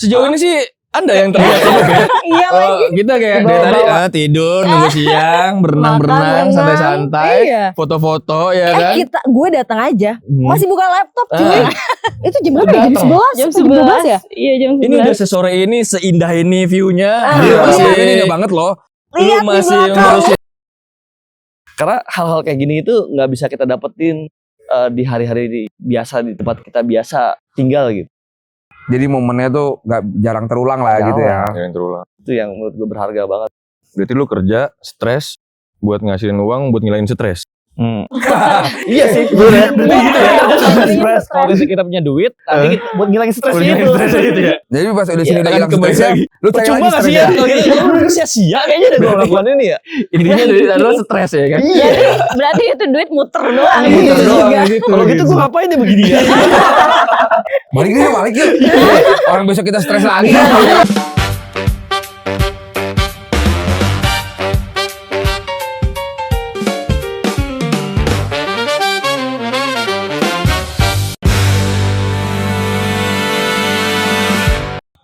Sejauh ini sih Anda yang terlihat Iya lagi. Kita kayak dari tadi tidur, nunggu siang, berenang-berenang, santai-santai, foto-foto ya kan. Gue datang aja, masih buka laptop cuy. Itu jam berapa ya? Jam 11 ya? Iya jam 11. Ini udah sesore ini, seindah ini view-nya. Masih ini enggak banget loh. Lu Lihat di masih belakang. ngurusin. Karena hal-hal kayak gini itu nggak bisa kita dapetin di hari-hari biasa di tempat kita biasa tinggal gitu. Jadi momennya tuh jarang terulang lah gitu ya. Yang terulang. Itu yang menurut gue berharga banget. Berarti lu kerja, stres, buat ngasilin uang, buat ngilangin stres. Iya sih, bener. Gitu ya. Kalau kita punya duit, tapi buat ngilangin stres itu. ya. Jadi pas udah sini udah hilang kembali stresnya, lagi. lu cari Percuma lagi gak sih stresnya. ya? Kalau gitu udah sia-sia kayaknya deh kalau lakukan ini ya. Intinya adalah stres ya kan. Jadi berarti itu duit muter doang. Muter doang gitu. Kalau gitu gue ngapain ya begini ya? Balik yuk. Orang besok kita stres lagi.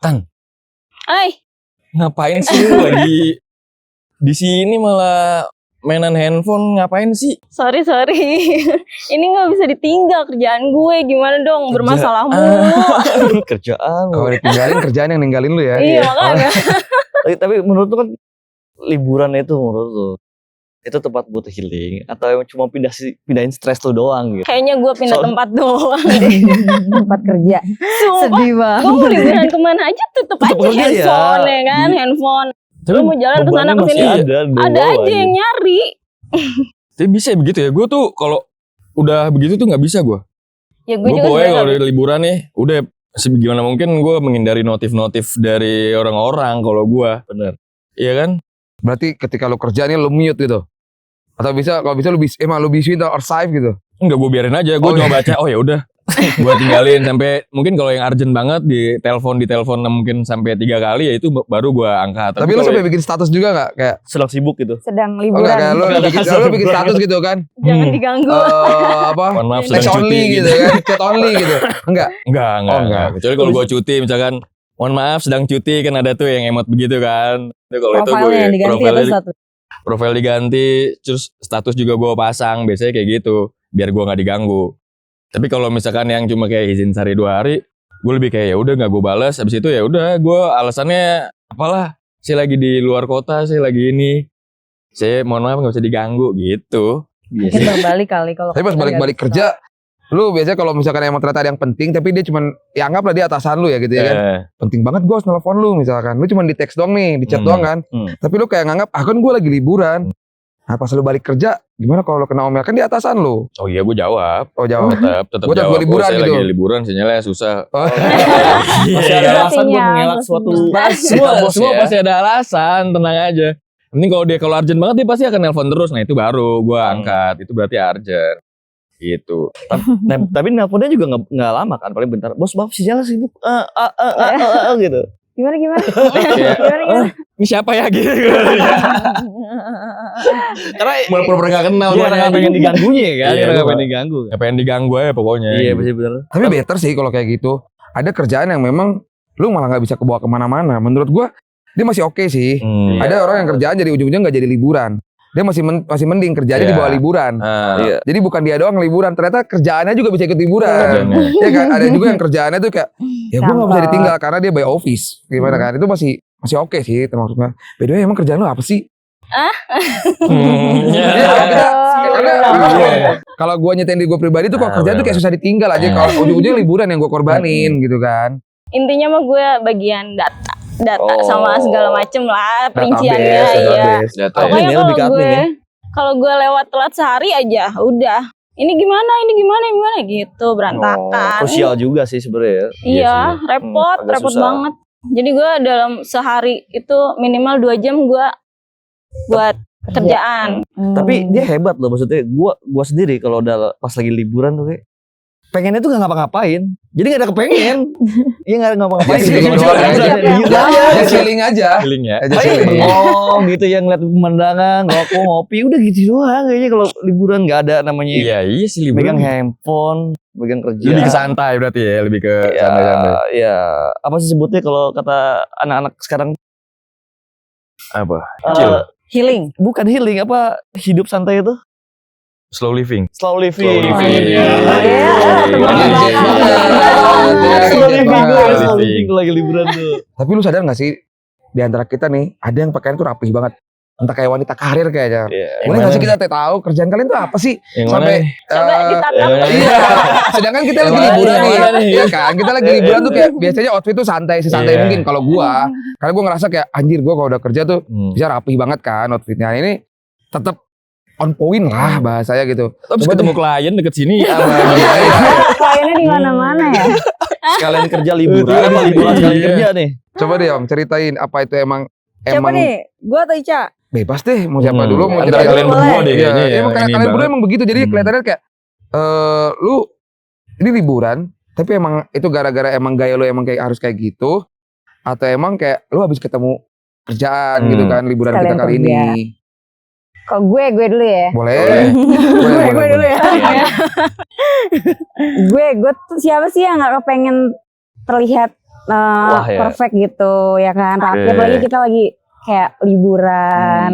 Tan, Ay, ngapain sih lu lagi di sini malah mainan handphone ngapain sih? sorry. Ini nggak bisa ditinggal kerjaan gue. Gimana dong? Bermasalah mulu. Kerjaan. Kalau ditinggalin kerjaan yang ninggalin lu ya. Iya makanya. Tapi menurut lu kan liburan itu menurut lu itu tempat buat healing atau cuma pindahin stres lu doang gitu? Kayaknya gue pindah tempat doang deh. Tempat kerja. Sumpah. Sedih banget. Gue mau liburan kemana aja tutup aja kerja ya. handphone ya kan, handphone. Lu mau jalan ke sana ke sini, ada aja yang nyari. Tapi bisa begitu ya. Gue tuh kalau udah begitu tuh nggak bisa gue. Ya gue Gue juga pokoknya kalau sebenarnya. di liburan nih, udah sebagaimana mungkin gue menghindari notif-notif dari orang-orang kalau gue. Bener. Iya kan? Berarti ketika lu kerja nih lu mute gitu. Atau kalau bisa lu bisuin atau archive gitu. Enggak, gue biarin aja. Gue cuma baca. Oh ya udah. Gue tinggalin sampai mungkin kalau yang urgent banget di telepon mungkin sampai 3 kali ya itu baru gue angkat. Tapi lu sampai bikin status juga nggak kayak Sedang sibuk gitu. Sedang oh, enggak, kayak liburan. lu bikin status gitu kan. Jangan diganggu. Apa? Mohon maaf Text sedang only cuti gitu kan. Chat only gitu. Enggak. Enggak. Kecuali kalau gue cuti misalkan mohon maaf sedang cuti kan ada tuh yang emot begitu kan. Itu kalau itu gue Profilnya yang diganti atau status? profil diganti, terus status juga gue pasang, biasanya kayak gitu, biar gue nggak diganggu. Tapi kalau misalkan yang cuma kayak izin sehari 2 hari, gue lebih kayak ya udah nggak gue balas. Abis itu ya udah, gue alasannya apalah, saya lagi di luar kota, saya lagi ini, saya mohon maaf nggak bisa diganggu gitu. Mungkin berbalik kali kalau. Tapi pas balik kerja, lu biasanya kalau misalkan emang ternyata ada yang penting, tapi dia cuman ya anggaplah dia atasan lu ya gitu ya kan. Penting banget gue harus nelfon lu misalkan. Lu cuman di teks doang nih, di chat doang kan. Tapi lu kayak nganggap, kan gue lagi liburan. Nah pas lu balik kerja, gimana kalau lu kena omel kan di atasan lu? Oh iya gue jawab. Oh jawab. Tetap Gua jawab. liburan Saya gitu. lagi liburan, sinyalnya susah. Oh. Masih ada alasan buat mengelak suatu Semua pasti ada alasan, tenang aja. Penting kalau urgent banget dia pasti akan nelpon terus. Nah itu baru gue angkat, itu berarti urgent. Gitu. Tapi nelponnya juga nggak lama kan, paling bentar. Bos maaf sinyalnya sibuk. Gitu. Gimana? Ini siapa ya gitu. Karena Pura-pura gak kenal. dia nggak pengen diganggunya kan, Iya, nggak gua pengen diganggu. Gak pengen diganggu aja pokoknya. Iya pasti bener. Tapi better sih kalau kayak gitu. Ada kerjaan yang memang lu malah nggak bisa kebawa kemana-mana. Menurut gua dia masih oke sih. Ada orang yang kerjaan jadi ujung-ujungnya nggak jadi liburan. Dia masih mending kerjanya di bawah liburan. Iya. Jadi bukan dia doang liburan, ternyata kerjaannya juga bisa ikut liburan. Ya kan ada juga yang kerjaannya tuh kayak ya gue nggak bisa ditinggal karena dia by office. Gimana kan? Itu masih oke sih termasuknya. Beda emang kerjaan lu apa sih? Kalau gue nyetain di gue pribadi tuh kalau kerjaan tuh kayak susah ditinggal aja. Kalau ujung-ujungnya liburan yang gue korbanin gitu kan. Intinya mah gue bagian data sama segala macem lah perinciannya ya. Pokoknya kalau gue lewat telat sehari aja udah. Ini gimana gitu berantakan. Krusial juga sih sebenarnya. Iya, repot banget. Jadi gue dalam sehari itu minimal 2 jam gue buat kerjaan. Tapi dia hebat loh, maksudnya gue sendiri kalau udah pas lagi liburan tuh kayak pengennya tuh gak ngapa-ngapain. Jadi gak ada kepengen. Iya gak ngapa-ngapain. Ya, feeling Cuma doang aja. aja. Gitu aja. Ya feeling aja. Feeling ya. Aja Paling feeling. bengong gitu ya, ngeliat pemandangan, ngerokok, ngopi, udah gitu doang kayaknya. Kalau liburan gak ada namanya Iya sih megang liburan. handphone, megang kerja. Lebih ke santai berarti ya, lebih ke Ya, santai-santai. ya, apa sih sebutnya kalau kata anak-anak sekarang? Apa? Eh, Chill. Healing. bukan healing, apa hidup santai itu? Slow living. Slow living. Slow living. Iya. Iya, Teman-teman. Slow living Slow gue, living. slow living lagi liburan tuh. Tapi lu sadar gak sih di antara kita nih ada yang pakaian tuh rapih banget. Entah kayak wanita karir kayaknya. Boleh gak sih kita tahu kerjaan kalian tuh apa sih? Yang Sampai Coba ditatap. iya. Sedangkan kita lagi Yang mana liburan nih? nih. Yang mana nih? Iya kan? Kita lagi liburan tuh kayak biasanya outfit tuh santai, sesantai Iya. mungkin kalau gua. Karena gua ngerasa kayak anjir gua kalau udah kerja tuh bisa rapih banget kan outfitnya. Ini tetap on point lah bahasanya gitu. Terus Coba ketemu klien deket sini sama Iya, iya. Kliennya di mana-mana ya. Sekalian kerja liburan, apa liburan sekalian Iya. kerja nih? Coba deh Om ceritain apa itu emang Siapa nih? Gua atau Ica? bebas deh mau siapa Hmm. dulu mau Antara kita kalian berdua deh Iya, kayaknya ya, emang kayak ini kalian berdua banget. emang begitu jadi Hmm. kelihatannya kayak lu ini liburan tapi emang itu gara-gara emang gaya lu emang kayak harus kayak gitu atau emang kayak lu habis ketemu kerjaan gitu kan liburan Sekalian kita kali kerja. ini Kok gue dulu ya. boleh Gue dulu ya. gue tuh siapa sih yang gak kepengen terlihat Wah, ya. perfect gitu ya kan, rapi. Oke. Apalagi kita lagi kayak liburan.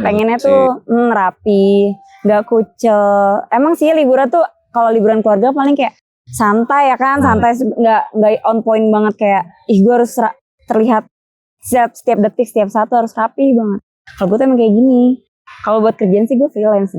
Pengennya tuh rapi, gak kucel. Emang sih liburan tuh kalau liburan keluarga paling kayak santai ya kan, santai nggak on point banget kayak ih gue harus terlihat setiap detik setiap satu harus rapi banget. Kalau gue tuh emang kayak gini. Kalau buat kerjaan sih gue freelance.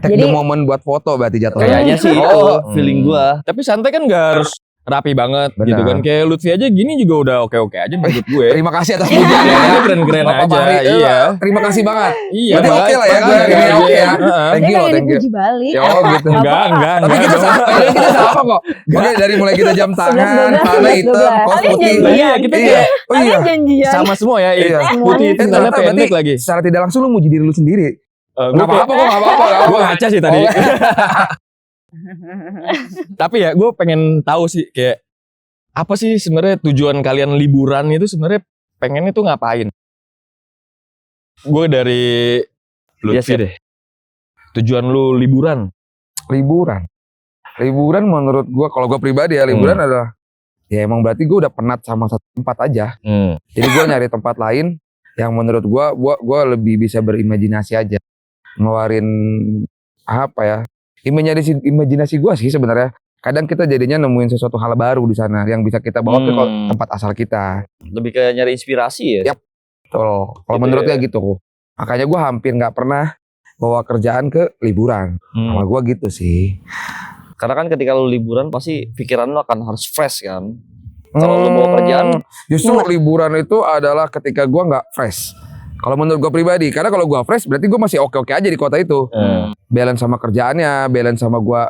take Jadi the moment buat foto berarti jatuhnya Kayaknya sih itu feeling gua. Tapi santai kan gak harus rapi banget Benar. gitu kan. Kayak Lutfi aja gini juga udah oke-oke aja menurut gue. terima kasih atas Iya, pujiannya dia keren-keren Bapak aja. Fahri, Iya. terima kasih banget Iya, Berarti oke lah ya, baik, ini baik, oke ya. Heeh. thank dia you loh pengen thank you dipuji balik. Ya, oh gitu. Enggak. Tapi kita sama, kita sama kok. Oke, dari mulai kita jam tangan, 11, celana hitam, 12. kaos Kalian putih. janjian. Iya, kita Iya. kayak Oh iya. Kalian janjian. sama semua ya. Iya. Putih Semuanya. celana Ternyata berarti pendek lagi. secara tidak langsung lu muji diri lu sendiri. Gue Gak apa-apa kok, gak apa-apa. Gue ngaca sih tadi. Oh. Tapi ya gue pengen tahu sih kayak apa sih sebenarnya tujuan kalian liburan itu sebenarnya pengen itu ngapain? Gue dari Lutfi siap. deh. Tujuan lu liburan? Liburan. Liburan menurut gua, kalau gua pribadi ya, liburan adalah ya emang berarti gua udah penat sama satu tempat aja. Jadi gua nyari tempat lain yang menurut gua lebih bisa berimajinasi aja. Ngeluarin apa ya? Imajinasi gua sih sebenarnya. Kadang kita jadinya nemuin sesuatu hal baru di sana yang bisa kita bawa ke tempat asal kita. Lebih kayak nyari inspirasi ya. Yap. Betul. Kalau Gitu menurut ya. gue gitu. Makanya gue hampir nggak pernah bawa kerjaan ke liburan. Sama gue gitu sih. Karena kan ketika lu liburan pasti pikiran lu akan harus fresh kan. Kalau lu bawa kerjaan, Justru liburan itu adalah ketika gue nggak fresh. Kalau menurut gue pribadi, karena kalau gue fresh berarti gue masih oke-oke aja di kota itu. Balance sama kerjaannya, balance sama gue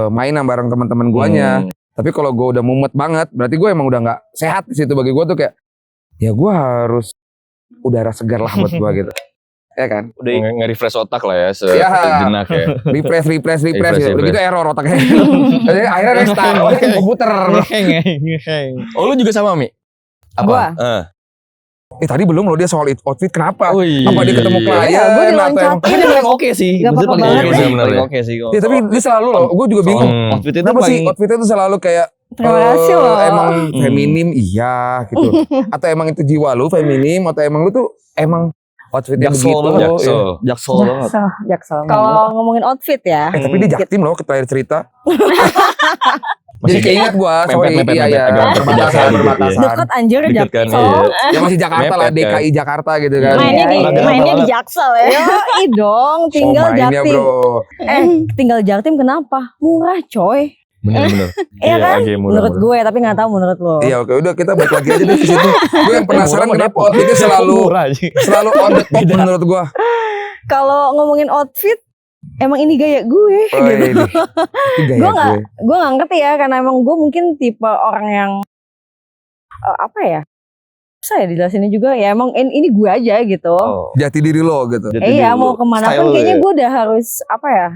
main sama bareng teman-teman guanya. Tapi kalau gue udah mumet banget, berarti gue emang udah nggak sehat di situ. Bagi gue tuh kayak, ya gue harus udara segar lah buat gue gitu. Ya kan? udah Nge-refresh otak lah ya Ya. sejenak ya. Refresh Refresh, gitu. Begitu refresh. error otaknya. Jadi akhirnya restart. Oh, ini komputer. Oh lu juga sama Mi? Gua? Tadi belum loh dia soal outfit kenapa? Oh, iya. Apa dia ketemu klien? Iya, gua atau diloncat. Tapi dia paling oke sih. Gak Maksudnya apa-apa paling banget oke sih. sih. Bener Paling ya. oke sih. Ya tapi dia selalu loh, gue juga bingung. Outfit itu Kenapa sih paling outfitnya tuh selalu kayak Terima kasih loh. emang feminim iya gitu. Atau emang itu jiwa lu feminim atau emang lu tuh emang outfitnya Jaksel begitu. banget, Iya. jaksel banget. Jaksel. Kalau ngomongin outfit ya. Tapi dia jaktim loh terakhir cerita. Jadi keinget gua, sorry, mepet, iya, agak perbatasan. Deket anjir Deket kan, Jaksel. iya. Ya masih Jakarta lah, Mepet, kan. DKI Jakarta gitu kan. Mainnya di Iya, mainnya di Jaksel ya. Yoi dong, tinggal mainnya, Jaktim. bro. Tinggal Jaktim kenapa? Murah coy. Bener-bener. Iya kan? lagi Menurut gue, tapi gak tahu menurut lo. Iya oke, udah kita balik lagi aja deh ke situ. Gue yang penasaran kenapa outfitnya selalu on the top menurut gua. Kalau ngomongin outfit, emang ini gaya gue. Oh, gitu. ini. Itu gaya Gue nggak, gue. gue nggak ngerti ya, karena emang gue mungkin tipe orang yang apa ya? Saya dijelasinnya juga ya emang ini gue aja gitu. Oh. Jati diri lo gitu. Iya mau kemana pun kayaknya gue udah harus apa ya?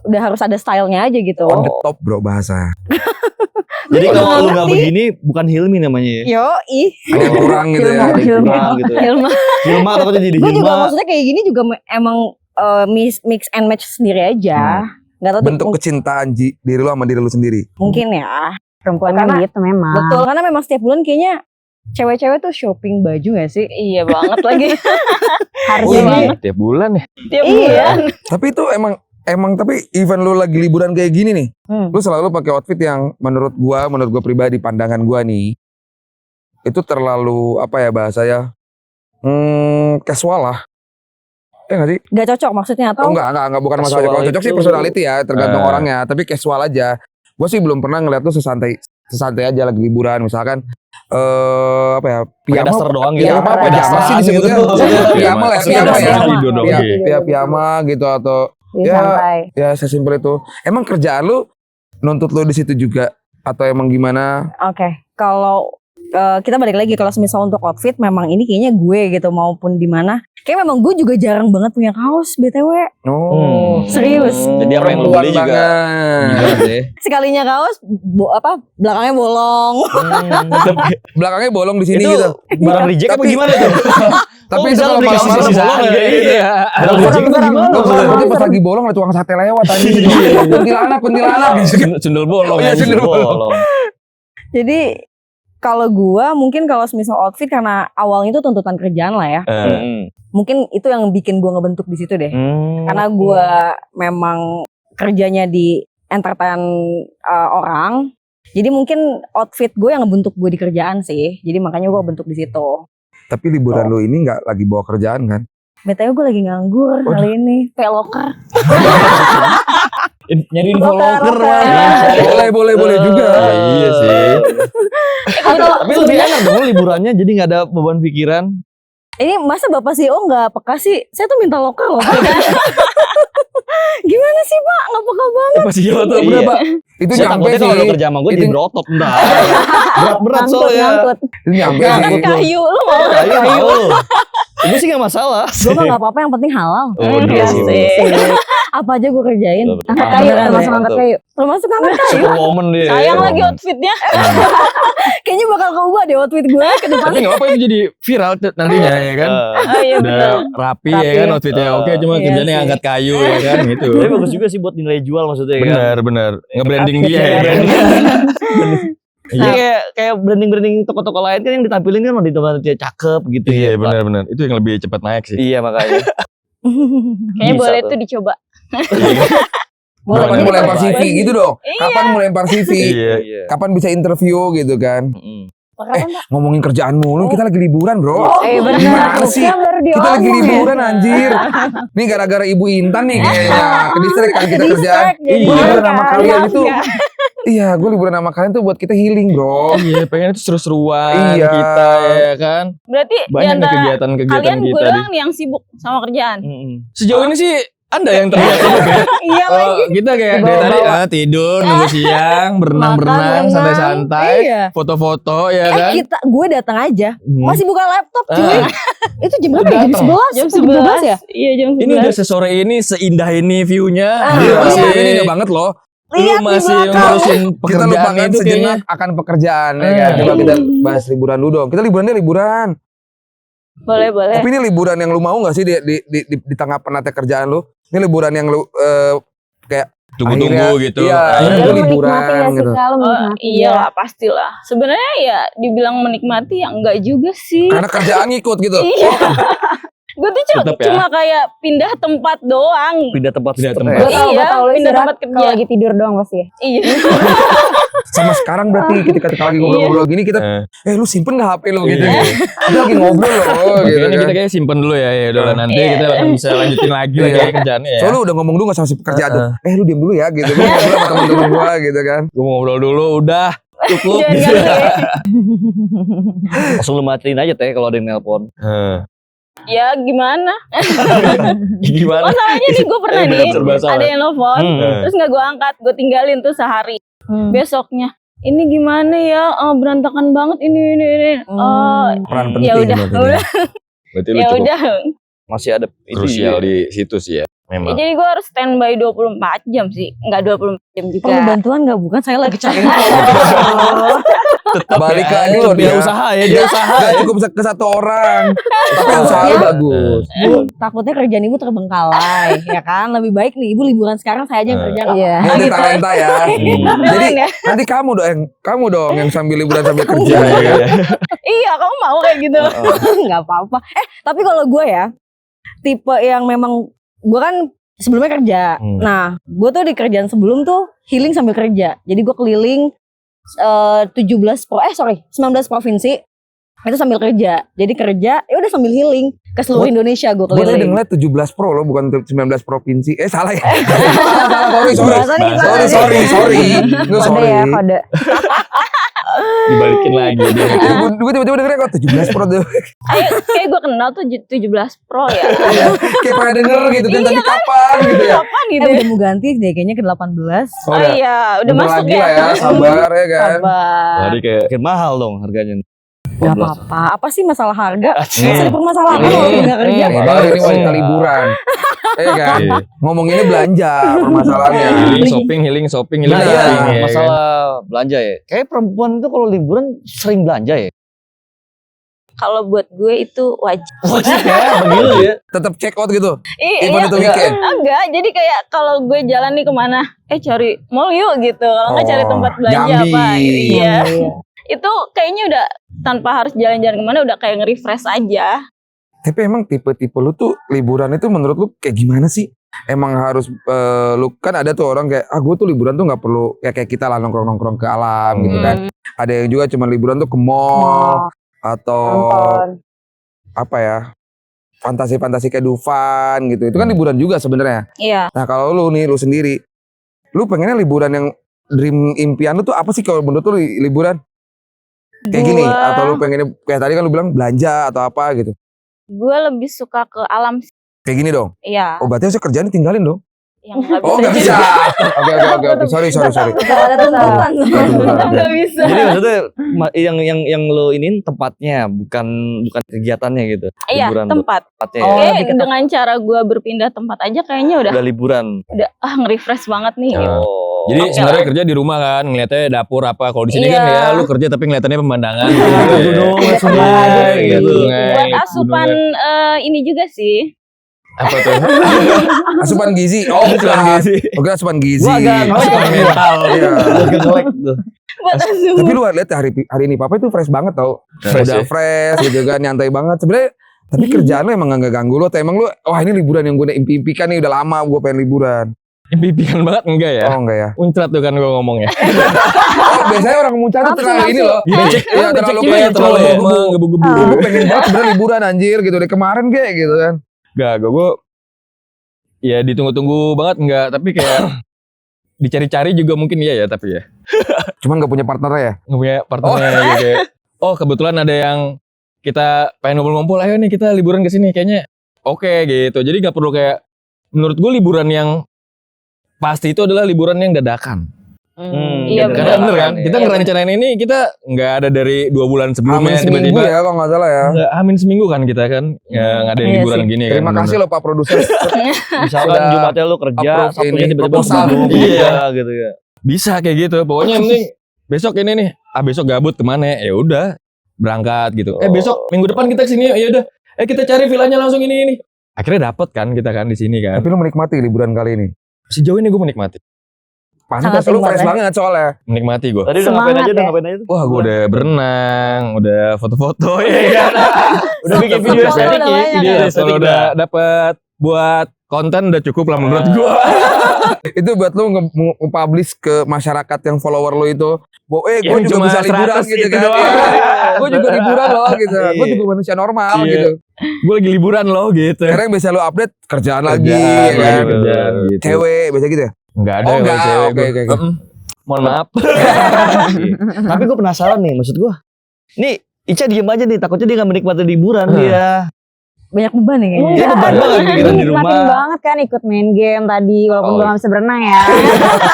udah harus ada stylenya aja gitu. On the top bro bahasa. Jadi Gua kalau nggak lu nggak ngerti. begini bukan Hilmi namanya ya. Yo, Ada yang kurang gitu ya. Ada yang kurang gitu. Hilma. Hilma takutnya jadi gue juga Hilma. maksudnya kayak gini juga emang mix and match sendiri aja. Gak tau tuh, Bentuk kecintaan diri lu sama diri lu sendiri. mungkin ya. Perempuan Karena- kan gitu memang. Betul, karena memang setiap bulan kayaknya cewek-cewek tuh shopping baju gak sih? Iya banget lagi. Harus Oh, jadi iya. Tiap bulan ya. Tiap Iya. bulan. Tapi itu emang tapi even lu lagi liburan kayak gini nih, lu selalu pakai outfit yang menurut gua pribadi pandangan gua nih itu terlalu apa ya bahasanya casual lah. Ya nggak sih? Gak cocok maksudnya atau? Oh enggak bukan masalah Casual kalau cocok sih itu- personality ya, tergantung Eh. orangnya, tapi casual aja. Gua sih belum pernah ngeliat lu sesantai aja lagi liburan misalkan apa ya? Pakai daster doang gitu. Piyama apa piyama sih disebutnya? Piyama lah, piyama ya. Tidur dong. Pia- Iya. Piyama gitu atau Jadi Ya. santai. ya sesimpel itu. Emang kerjaan lu nuntut lu di situ juga atau emang gimana? Oke, kalau kita balik lagi kalau misal untuk outfit memang ini kayaknya gue gitu maupun di mana. Kayak memang gue juga jarang banget punya kaos BTW. Oh. Serius. Jadi apa yang lu Perempuan beli juga banget. gila deh. Sekalinya kaos belakangnya bolong. Belakangnya bolong di sini Itu gitu. barang reject apa Tapi- gimana tuh? Tapi Oh, itu bisa kalau beli kaos malam-malam sisa-sisaan bolong kayak ya. gitu ya. Barang reject itu gimana? Kalau maksudnya? nanti pas lagi bolong ada tukang sate lewat tadi. Kuntilanak. Sundel bolong Iya, ya. sundel bolong. Jadi kalau gue mungkin kalau misal outfit karena awalnya itu tuntutan kerjaan lah ya. Mungkin itu yang bikin gue ngebentuk di situ deh. Karena gue memang kerjanya di entertain orang. Jadi mungkin outfit gue yang ngebentuk gue di kerjaan sih. Jadi makanya gue bentuk di situ. Tapi liburan lu ini nggak lagi bawa kerjaan kan? BTW gue lagi nganggur kali ini. Peloker. Nyari Loker. Boleh juga. Ya, iya sih. Tapi lebih enak dong liburannya jadi nggak ada beban pikiran. Ini masa Bapak CEO nggak peka sih? Saya tuh minta loker loh. Gimana sih Pak? Nggak peka banget. Pasti jawab tuh Iya. berapa? Itu Saya nyampe takutnya kalau sih. lu kerja sama gue jadi Itu- berotot entar. Berat-berat Ngangkut, soalnya. ngangkut. Itu nyampe Ngangkut sih. kayu. Lu mau Kayu mau. Gue sih gak masalah. Gue mah nggak apa-apa yang penting halal. Oh, Iya gitu. sih. Apa aja gue kerjain. Betul. Angkat kayu, Beneran termasuk deh. angkat kayu. Termasuk angkat kayu. Superwoman dia. Sayang lagi outfitnya. Kayaknya bakal keubah deh outfit gue ke depan. Tapi nggak apa itu jadi viral nantinya ya kan. Oh iya Udah betul. rapi ya kan outfitnya oke cuma Iya kerjanya sih. angkat kayu ya kan gitu. Tapi bagus juga sih buat nilai jual maksudnya kan. Benar nge-branding dia Iya, ya kan. Jadi kayak branding toko-toko lain kan yang ditampilin kan di tempat dia cakep gitu Iya ya. benar itu yang lebih cepat naik sih. Iya makanya. Kayaknya Bisa boleh tuh. tuh dicoba. Kapan Boleh. mau lempar CV gitu dong? Kapan mau lempar CV? Iya. Kapan bisa interview gitu kan? Mm-mm. Ngomongin kerjaan mulu, kita lagi liburan bro. Benar. Gimana sih? Kan baru Kita lagi diomong ya. liburan anjir. Nih gara-gara Ibu Intan nih kayaknya. Ke distrik kan kita kerjaan. jadi. Gue liburan sama Iya, kalian iya. itu. Iya, gue liburan sama kalian tuh buat kita healing bro. Iya pengen itu seru-seruan Iya. kita ya kan. Berarti di Banyak nih antara kegiatan-kegiatan kalian gue kita nih. doang nih yang sibuk sama kerjaan. Sejauh ini sih Anda yang terlihat sibuk ya. Iya Oh, kita kayak dari tadi tidur, nunggu siang, berenang-berenang, Makan, santai-santai, Iya. foto-foto ya kan. Gue datang aja. Masih buka laptop cuy. Itu jam berapa ya? Jam Datang. 11? Jam 12 ya? Iya jam 11. Ini udah sesore ini, seindah ini view-nya. Iya, Masih masih ini indah banget loh. lu Lihat di masih belakang. ngurusin Kita pekerjaan lupakan itu kayaknya. sejenak akan pekerjaan ya kan. Coba kita bahas liburan dulu dong. Kita liburannya liburan. Boleh. Tapi ini liburan yang lu mau gak sih di tengah penatnya kerjaan lu? Ini liburan yang lu kayak Tunggu-tunggu akhirnya- gitu. Iya, Ah, akhirnya Lu lu menikmati liburan gak sih gitu. kalau Oh, menikmati? iya lah pastilah. Sebenarnya ya dibilang menikmati ya enggak juga sih. Karena kerjaan ngikut gitu. Iya. Gue tuh Tetep ya. cuma kayak pindah tempat doang. Pindah tempat Pindah stres. tempat. Gue tau, Iya, lu pindah istirahat tempat kerja. kalau lagi tidur doang pasti ya. Iya. Sama sekarang berarti ketika lagi ngobrol-ngobrol gini kita Eh. lu simpen gak HP lu gitu. Iya. Kita lagi ngobrol loh gitu Kayaknya kan. kita kayak simpen dulu ya, ya udah lah, nanti Iya. kita bisa lanjutin lagi lah Iya. kayak kerjaannya ya. Soalnya lu udah ngomong dulu gak sama si pekerjaan tuh. Lu diam dulu ya gitu. Gue ngobrol sama temen-temen gue gitu kan. Gue mau ngobrol dulu, udah cukup. Jangan gitu. ganggu ya. Langsung lu matiin aja teh kalau ada yang nelpon. Ya gimana? Gimana? Masalahnya nih gue pernah nih serba salah. ada yang nelfon, Hmm. terus nggak gue angkat, gue tinggalin tuh sehari. Besoknya, ini gimana ya? Berantakan banget ini. Peran penting. Ya udah, berarti. Berarti lu ya cukup udah. Masih ada itu krusial ya. di situ sih ya. Memang. Jadi gue harus standby 24 jam sih. Enggak 24 jam juga. Perlu bantuan nggak? Bukan saya lagi cari. Balik lagi loh dia dia. usaha ya, dia usaha. Gak cukup ke satu orang. Tapi usaha lu bagus. Bu, takutnya kerjaan ibu terbengkalai, ya kan? Lebih baik nih ibu liburan sekarang, saya aja yang kerja. nggak Iya. apa-apa. Ini talenta ya. Jadi ya. nanti kamu dong yang sambil liburan sambil kerja ya kan. Iya, kamu mau kayak gitu. Nggak apa-apa. Tapi kalau gue ya, tipe yang memang gue kan sebelumnya kerja. Nah, gue tuh di kerjaan sebelum tuh healing sambil kerja. Jadi gue keliling 19 provinsi itu sambil kerja. Jadi kerja, ya udah sambil healing ke seluruh Indonesia gue Gue tadi keliling. ngeliat 17 pro loh, bukan 19 provinsi. Salah ya. Bahasanya Sorry. Lu Kode sorry. ya, kode. Dibalikin lagi dia. Gue tiba-tiba dengernya kok 17 pro tuh. Kayak gue kenal tuh 17 Pro ya. Kayak pernah denger gitu kan, tapi kapan gitu ya. Kapan gitu? udah mau ganti deh kayaknya ke 18. Oh iya, udah Bentar masuk lagi ya. lah ya, sabar ya kan. Sabar. Jadi kayak Makin mahal dong harganya. Gak apa-apa. Apa sih masalah harga? Acik. Gak usah dipermasalahkan kalau nggak kerja. Padahal ini wanita liburan. Iya kan? Iya. Ngomonginnya belanja permasalahannya. healing shopping, Nah, Iya, shopping, ya kan? masalah belanja ya. Kayak perempuan itu kalau liburan sering belanja ya. Kalau buat gue itu wajib. Wajib ya, begitu ya. Tetap check out gitu. Iya, Even itu weekend. enggak. Jadi kayak kalau gue jalan nih kemana, cari mall yuk gitu. Kalau nggak cari Oh, tempat belanja Jambi. apa. Iya. Itu kayaknya udah tanpa harus jalan-jalan kemana udah kayak nge-refresh aja. Tapi emang tipe-tipe lu tuh liburan itu menurut lu kayak gimana sih? Emang harus lu kan ada tuh orang kayak gue tuh liburan tuh nggak perlu kayak kita lah nongkrong-nongkrong ke alam gitu kan. Ada yang juga cuma liburan tuh ke mall atau Nonton. apa ya? Fantasi-fantasi kayak Dufan gitu. Itu kan liburan juga sebenarnya. Iya. Nah, kalau lu sendiri lu pengennya liburan yang dream impian lu tuh apa sih kalau menurut lu liburan? Kayak gini atau lu pengennya kayak tadi kan lu bilang belanja atau apa gitu. Gue lebih suka ke alam sih. Kayak gini dong. Iya. Oh, berarti harusnya kerjaan tinggalin dong. Yang nggak Oh, nggak bisa. juga. Oke. Sorry. Ada tuntutan. Nggak bisa. Jadi maksudnya yang lo iniin tempatnya, bukan kegiatannya gitu. Iya, Liburan tuh, tempat. tempatnya Oh, ya. lebih ke Dengan cara gue berpindah tempat aja kayaknya udah Udah liburan. nge-refresh banget nih. Oh. Gitu. Jadi Oke sebenarnya lah. kerja di rumah kan, ngeliatnya dapur apa. Kalau di sini Iya. kan ya lu kerja tapi ngeliatannya pemandangan. Gunung, Iya, sungai, gitu. Buat asupan ini juga sih. Apa tuh? Asupan gizi. Oh, Asupan gizi. Oke, asupan gizi. Gua agak ngelek Asupan mental. Iya. Agak ngelek tuh. Buat asupan. Tapi lu lihat hari ini Papa itu fresh banget tau. Fresh Udah ya? fresh gitu kan, nyantai banget. Sebenarnya tapi kerjaan lu emang gak ganggu lu atau emang lu wah ini liburan yang gue impi-impikan nih udah lama gue pengen liburan. Impian banget enggak ya? Oh enggak ya. Uncrat tuh kan gue ngomongnya. Oh, biasanya orang muncul tuh terlalu ini loh. Iya, terlalu juga kayak terlalu gebu-gebu. Gue pengen banget sebenarnya liburan anjir gitu dari kemarin kayak gitu kan. Gak, gue ya ditunggu-tunggu banget enggak, tapi kayak dicari-cari juga mungkin iya ya, tapi ya Cuman gak punya partnernya ya. nggak punya partnernya gitu kayak. Oh kebetulan ada yang kita pengen ngumpul-ngumpul, ayo nih kita liburan ke sini kayaknya oke gitu. Jadi nggak perlu kayak, menurut gue liburan yang pasti itu adalah liburan yang dadakan. Iya, Karena bener kan, Iya, kita ngerencanain ini kita nggak ada dari 2 bulan Hamin sebelumnya seminggu tiba-tiba. ya kalau gak salah ya. Nggak, hamin seminggu kan kita kan ngadain Iya liburan sih. gini kan. Terima kasih loh Pak Produser. Misalkan Sudah Jumatnya lu kerja, approve Sabtunya ini tiba-tiba proposal. manggung. Iya. Iya gitu ya. Bisa kayak gitu. Pokoknya yang penting besok ini nih. Besok gabut kemana? Ya udah berangkat gitu. Besok minggu depan kita kesini. Ya udah. Kita cari villanya langsung ini. Akhirnya dapet kan kita kan di sini kan. Tapi lu menikmati liburan kali ini. Sejauh ini gue menikmati. Pantas Sangat lu fresh nikmat, banget soalnya. Menikmati gue. Tadi udah ngapain aja, tuh? Wah gue udah berenang, udah foto-foto ya kan. Udah bikin video Foto estetik udah ya. banyak Video ya. estetik Kalau udah dapet buat konten udah cukup lah menurut gue. Itu buat lu nge-publish ke masyarakat yang follower lu itu. Gue Yang juga cuma bisa liburan 100 gitu itu kan. doang. Gue juga liburan loh gitu. Gue juga manusia normal Iya. gitu. Gue lagi liburan loh gitu. Karena yang biasa lu update kerjaan lagi Kerjaan, ya kan. kerjaan gitu. Cewek biasa gitu ya. Enggak ada Oh, kalau enggak. cewek Oke, gua. oke. Mohon maaf. Tapi gue penasaran nih, maksud gue. Nih, Ica diem aja nih, takutnya dia gak menikmati liburan dia. Banyak beban nih kayaknya. Iya, beban banget pikiran di Nikmatin rumah. banget kan ikut main game tadi. Walaupun Oh, gue gak bisa berenang ya.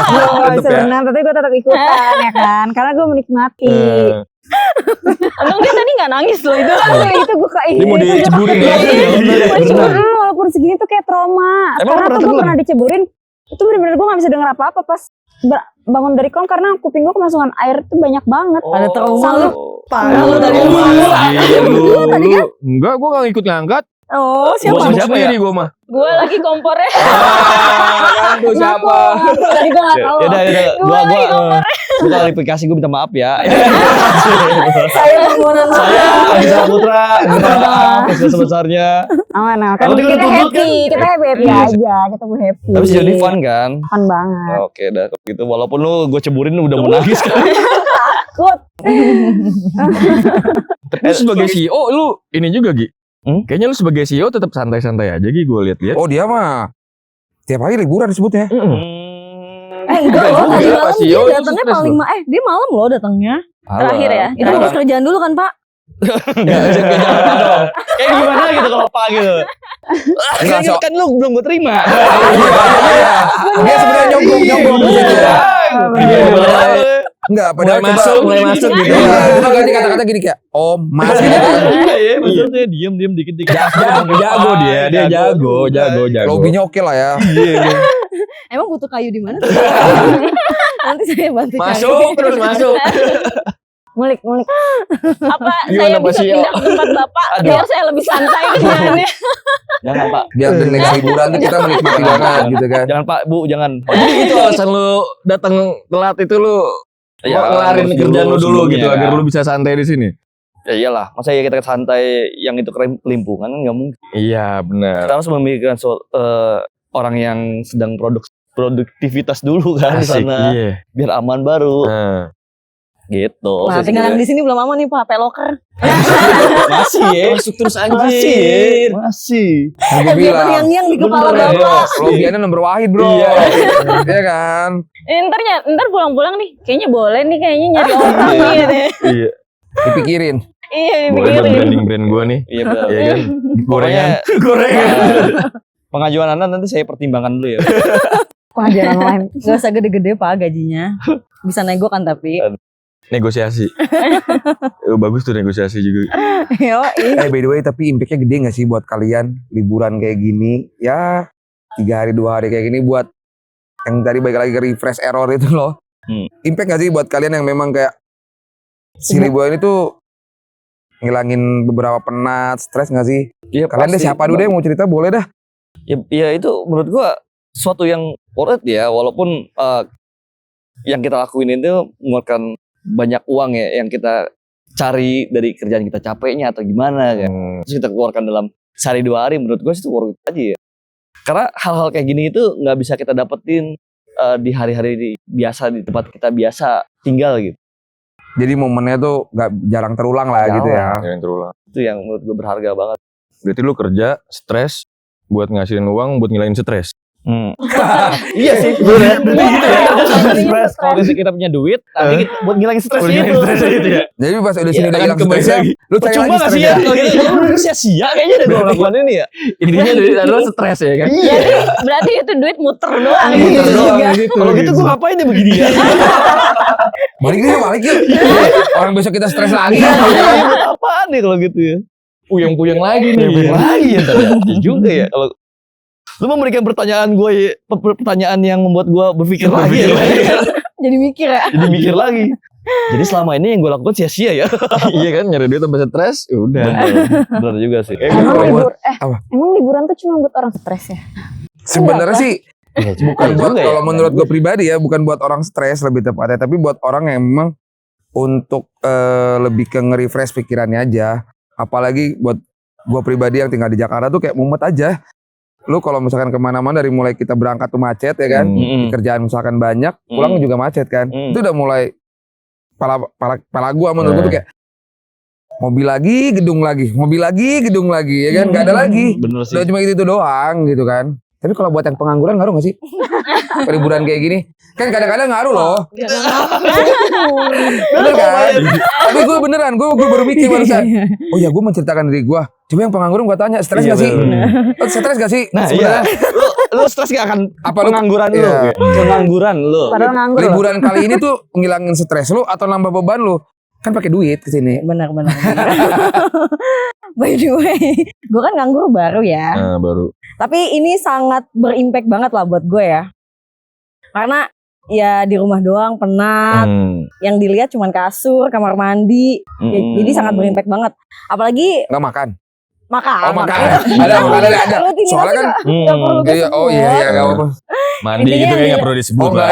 Gue gak bisa ya. berenang tapi gue tetap ikutan ya kan. Karena gue menikmati. Emang dia tadi nggak nangis loh itu. Itu gue kayak Dia mau diceburin ya. Walaupun segini tuh kayak trauma. Emang Karena pernah tuh gue tegur? pernah diceburin. Itu bener-bener gue gak bisa denger apa-apa pas bangun dari kom karena kuping gue kemasukan air tuh banyak banget. Ada trauma Selalu parah lu dari Lu dulu. Tadi kan? Enggak, gue gak ngikut ngangkat. Oh, Gue siapa? sibuk siapa sendiri gue mah. Gue lagi kompornya. Kan tuh siapa? Tadi gue gak tahu. Yaudah, gue klarifikasi, gue minta maaf ya. Saya permohonan Saya Agita Putra, minta maaf sebesarnya. Aman, kan Kalau kita kita tuntut happy, kita happy Iya. aja, kita mau happy. Tapi sejauh ini fun kan? Fun banget. Oke, dah gitu. Walaupun lu gue ceburin udah mau nangis kan. Takut. Tapi lu sebagai CEO lu ini juga Gi. Kayaknya lu sebagai CEO tetap santai-santai aja Gi, gue lihat-lihat. Oh dia mah tiap hari liburan disebutnya. enggak loh, tadi Enggak, malam pasti, dia oh, itu datangnya stres paling dia malam loh datangnya. Terakhir ya. Itu harus kerjaan dulu kan, Pak? Kayak gimana gitu kalau Pak gitu. Enggak, so- Kan lu belum gue terima. Dia sebenarnya nyogok di situ ya. Enggak, padahal mulai masuk gitu. Coba ganti kata-kata gini kayak Om, Mas gitu kan. Iya, maksudnya diem dikit-dikit. Jago dia jago. Lobbynya oke lah ya. Emang butuh kayu di mana? Nanti saya bantu cari. Terus masuk. Ngulik. Apa Gimana, saya Pak bisa Sio? pindah ke tempat Bapak biar saya lebih santai kerjaannya. Jangan Pak. Biar the next liburan tuh kita menikmati banget gitu kan. Jangan Pak, Bu, jangan. Jadi itu alasan lu datang telat itu lu Ya, ngelarin harus kerjaan lu dulu sebelumnya gitu kan. agar lu bisa santai di sini. Ya iyalah, masa ya kita santai yang itu kelimpungan kan nggak mungkin. Iya, benar. Kita harus memikirkan soal orang yang sedang produktivitas dulu kan di Asik, sana, iya. biar aman baru. Gitu. Nah, tinggal yang di sini belum aman nih, Pak, peloker. Masih ya. Masuk terus Masih. Gue Dia bilang. terngiang-ngiang di kepala Bener, Bapak. Lobbynya nomor wahid bro. Iya kan. Ntar pulang-pulang nih, kayaknya boleh nih kayaknya nyari orang nih. Iya. Dipikirin. Iya, Boleh buat dipikirin. branding brand gua nih. Iya benar. Iya kan? Pokoknya Gorengan. pengajuan Anda nanti saya pertimbangkan dulu ya. Pengajaran online. Gak usah gede-gede, Pak, gajinya. Bisa nego kan tapi. Negosiasi. Bagus tuh negosiasi juga. Yo, By the way tapi impactnya gede gak sih buat kalian liburan kayak gini? Ya 3 hari 2 hari kayak gini buat yang tadi balik lagi ke refresh error itu loh. Impact gak sih buat kalian yang memang kayak si liburan itu ngilangin beberapa penat, stres gak sih? Iya, Kalian deh pasti. siapa dulu deh mau cerita boleh dah. Ya itu menurut gua suatu yang worth it ya, walaupun yang kita lakuin itu mengeluarkan banyak uang ya yang kita cari dari kerjaan kita capeknya atau gimana kan. Terus kita keluarkan dalam sehari 2 hari, menurut gua sih itu worth it aja ya. Karena hal-hal kayak gini itu nggak bisa kita dapetin di hari-hari biasa di tempat kita biasa tinggal gitu. Jadi momennya tuh jarang terulang lah gitu ya. Yang terulang. Itu yang menurut gua berharga banget. Berarti lu kerja, stres, buat ngasihin uang, buat ngilangin stres. Iya sih, bener. Berarti gitu ya. Kalau kita punya duit, tapi buat ngilangin stres itu. ya. Jadi pas udah sini Iya, udah kan hilang kembali stresnya, lagi. lu cari Percuma lagi gak sih ya? stresnya. Kalau gitu lu sia-sia kayaknya deh kalau lakukan ini ya. Intinya dari adalah stres ya kan. Iya. Berarti itu duit muter doang. Muter doang gitu. Kalau gitu gue ngapain ya begini ya? Balik yuk. Orang besok kita stres lagi. Buat apaan nih kalau gitu ya? Puyeng-puyeng lagi nih. Puyeng lagi ya ntar ya. Iya juga ya kalau lu memberikan pertanyaan gue pertanyaan yang membuat gue berpikir lagi ya. jadi mikir ya. Jadi mikir lagi. Jadi selama ini yang gue lakukan sia-sia ya. Iya kan, nyari duit tambah stres, udah. Bener juga sih. Emang Apa? liburan tuh cuma buat orang stres ya? Sebenarnya sih bukan Iya buat juga ya. kalau menurut gue pribadi ya, bukan buat orang stres lebih tepatnya, tapi buat orang yang memang untuk lebih ke nge-refresh pikirannya aja. Apalagi buat gue pribadi yang tinggal di Jakarta tuh kayak mumet aja. Lu kalau misalkan kemana-mana dari mulai kita berangkat tuh macet ya kan, kerjaan misalkan banyak, pulang juga macet kan, itu udah mulai pala gua menurut gua tuh kayak mobil lagi, gedung lagi, ya kan, nggak ada lagi, Bener sih. udah cuma itu doang gitu kan. Tapi kalau buat yang pengangguran ngaruh gak sih? Liburan kayak gini kan kadang-kadang ngaruh loh. Bener kan? Tapi gue beneran, gue baru mikir barusan. Oh ya, gue menceritakan diri gue. Coba yang pengangguran gue tanya, stres gak sih? Stres gak sih? Nah sebenarnya? iya. Lu stres gak akan Apa lu- pengangguran lu? Iya. Pengangguran lu. Padahal nganggur loh. Liburan kali ini tuh ngilangin stres lu atau nambah beban lu? Kan pakai duit ke sini. Benar. by the way, gue kan nganggur baru ya. Baru. Tapi ini sangat berimpact banget lah buat gue ya. Karena ya di rumah doang penat. Yang dilihat cuma kasur, kamar mandi. Jadi sangat berimpact banget. Apalagi Nggak makan. makan. Oh makan. Ada. Rutinitas Soalnya kan. nggak perlu gue sebut. Oh iya nggak apa-apa. Mandi Intinya gitu kayak nih- gak perlu disebut Oh, lah.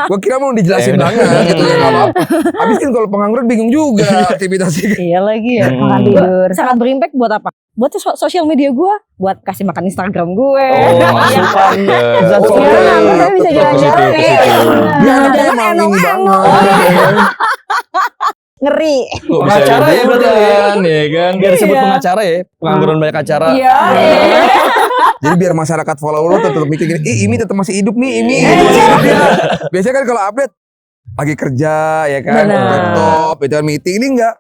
Gue kira mau dijelasin banget gitu ya nggak apa-apa. Habis kan kalau pengangguran bingung juga aktivitasnya. Iya lagi ya. Makan tidur. Sangat berimpact buat apa? Buat sosial media gue, buat kasih makan Instagram gue. Masukan. Iya, makanya bisa jalan-jalan Positif, nih. positif. Dia anaknya emang ini banget. Ngeri. Kok bisa Pengacara ya berarti liburan, ya kan? Biar disebut Iya. pengacara ya, pengangguran banyak acara. Iya. Jadi biar masyarakat follow lu tetap mikir gini, Imi tetap masih hidup nih, Imi. Biasanya kan kalau update lagi kerja ya kan, Benar. laptop, itu kan meeting ini enggak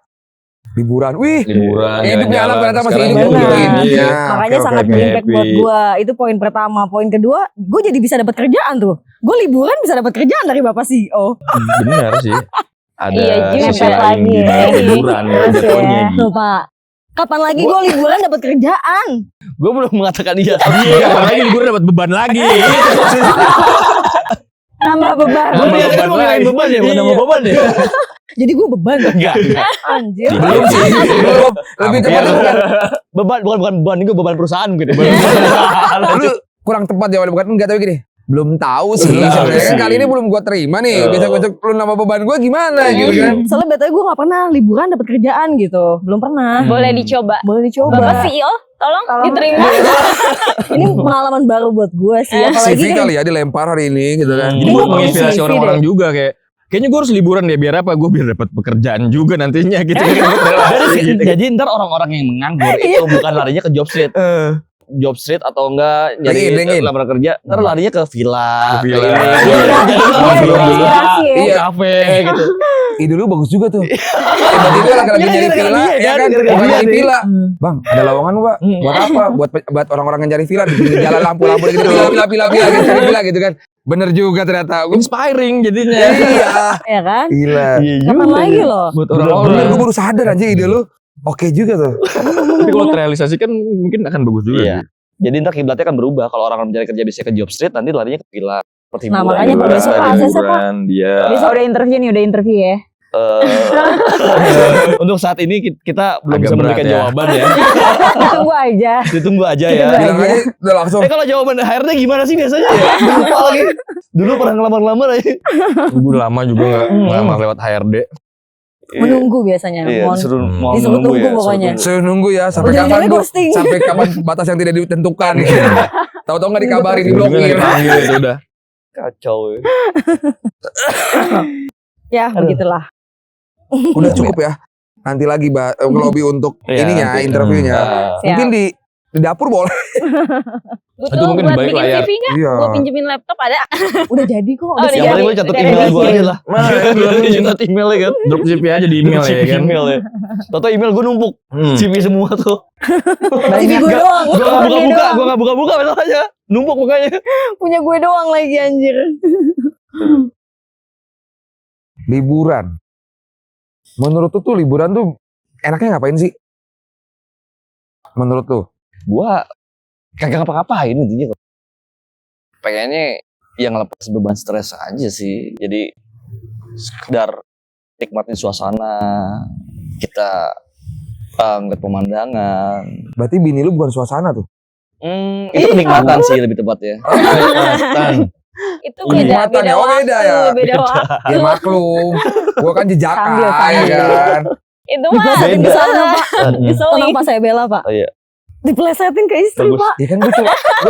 liburan. Wih, Liburan. hidupnya anak ternyata masih Sekarang hidup Benar. gitu. Iya. Iya. Makanya Oke, sangat oke. berimpact happy. buat gue. Itu poin pertama. Poin kedua, gue jadi bisa dapat kerjaan tuh. Gue liburan bisa dapat kerjaan dari Bapak CEO. Benar sih. Ada Iya, juga. sisi lain Lagi di ya. balik liburan ya Terus ya. jatuhnya. Tuh Pak. Kapan lagi gue liburan dapat kerjaan? Gue belum mengatakan iya. Iya, apalagi liburan dapat beban lagi. Nambah beban. Gue dia kan mau ngelain beban ya, bukan nama beban ya. Jadi gue beban. Enggak. Anjir. Belum sih, belum. Lebih tepat bukan. Beban bukan beban, ini gue beban perusahaan mungkin. Lu kurang tepat jawabannya bukan enggak tapi gini. Belum tahu sih. Belum tahu Sebenarnya kan sih. kali ini belum gua terima nih. Besok-besok lu nama beban gua gimana gitu kan. Soalnya betulnya gue gak pernah liburan dapat kerjaan gitu. Belum pernah. Boleh dicoba. Boleh dicoba. Bapak CEO, tolong diterima. Ini pengalaman baru buat gue sih. Apalagi CV kan kali ya dilempar hari ini gitu kan. Jadi buat Ini menginspirasi CV orang-orang juga kayak kayaknya gue harus liburan deh biar apa? Gue biar dapat pekerjaan juga nantinya gitu. Jadi ntar orang-orang yang menganggur itu bukan larinya ke job street. Job street atau enggak jadi Lingin. lamaran kerja, ntar larinya ke villa, Ke villa. kayak ini. Iya, Jadi inspirasi ya. Iya. kafe gitu. Ide lu bagus juga tuh. Tiba-tiba lagi Iya, nyari gara-gara villa dia, ya kan? kan. Gara-gara Bukan dia nyari nih. villa. Bang, ada lowongan lu, Pak. Buat apa? Buat orang-orang yang cari villa di pinggir jalan lampu-lampu gitu. Villa gitu, cari villa gitu kan. Bener juga ternyata. Inspiring jadinya. Iya. ya kan? Gila. Kapan lagi loh? Buat Bener, orang-orang. gue baru sadar aja ide lu. Oke juga tuh. Tapi kalau terrealisasi kan mungkin akan bagus juga. Iya. Jadi ntar kiblatnya kan berubah. Kalau orang mencari kerja bisa ke job street, nanti larinya ke villa. Seperti Nah, hiburan. makanya Liburan, besok Pak, besok, Pak. liburan, dia. Besok udah interview nih, udah interview ya. Untuk saat ini kita belum Agak bisa memberikan berat ya. jawaban ya. Tunggu aja. Ditunggu aja ya. Bilang aja udah langsung. Kalau jawaban HRD gimana sih biasanya ya? Lupa lagi. Dulu pernah ngelamar-lamar aja. Gue udah lama juga gak ngelamar lewat HRD. Menunggu biasanya. Iya, Mohon. disuruh mau Disuruh menunggu tunggu ya. pokoknya. Saya nunggu ya sampai Ujung-ujungnya kapan gua, ghosting. sampai kapan batas yang tidak ditentukan. Tahu-tahu nggak dikabarin di Ujungnya nggak blokir. dipanggil itu udah. Kacau ya. Ya, begitulah. Udah cukup ya. Nanti lagi ngelobi untuk Iya, ininya nanti. interviewnya. Siap. Mungkin di dapur boleh. Butuh Itu mungkin buat di balik bikin layar. CV nggak? Iya. Gue pinjemin laptop ada. Udah jadi kok. Oh, Udah udah siap. Yang penting lu catat email gue aja lah. Catat emailnya kan. Drop CV aja di email ya kan. Email ya. Toto email gue numpuk. CV semua tuh. CV gue doang. Gue gak buka-buka. Gue gak buka-buka masalahnya. Numpuk mukanya. Punya gue doang lagi anjir. Liburan. Menurut lu tuh liburan tuh enaknya ngapain sih? Menurut lu? Gue kagak ngapa-ngapain intinya kok. Pengennya yang ngelepas beban stres aja sih. Jadi sekedar nikmatin suasana. Kita ngeliat pemandangan. Berarti bini lu bukan suasana tuh. Itu kenikmatan sih lebih tepatnya. Itu Kenikmatan beda ya, oh, waktu. beda ya. Beda waktu. Ya maklum. Gua kan jejaka Sambil. ya kan. Itu mah Diplesetin ke sana Pak. Ngeselin. Tenang Pak, saya bela Pak. Oh iya. Diplesetin ke istri Bagus. Pak. Ya kan gue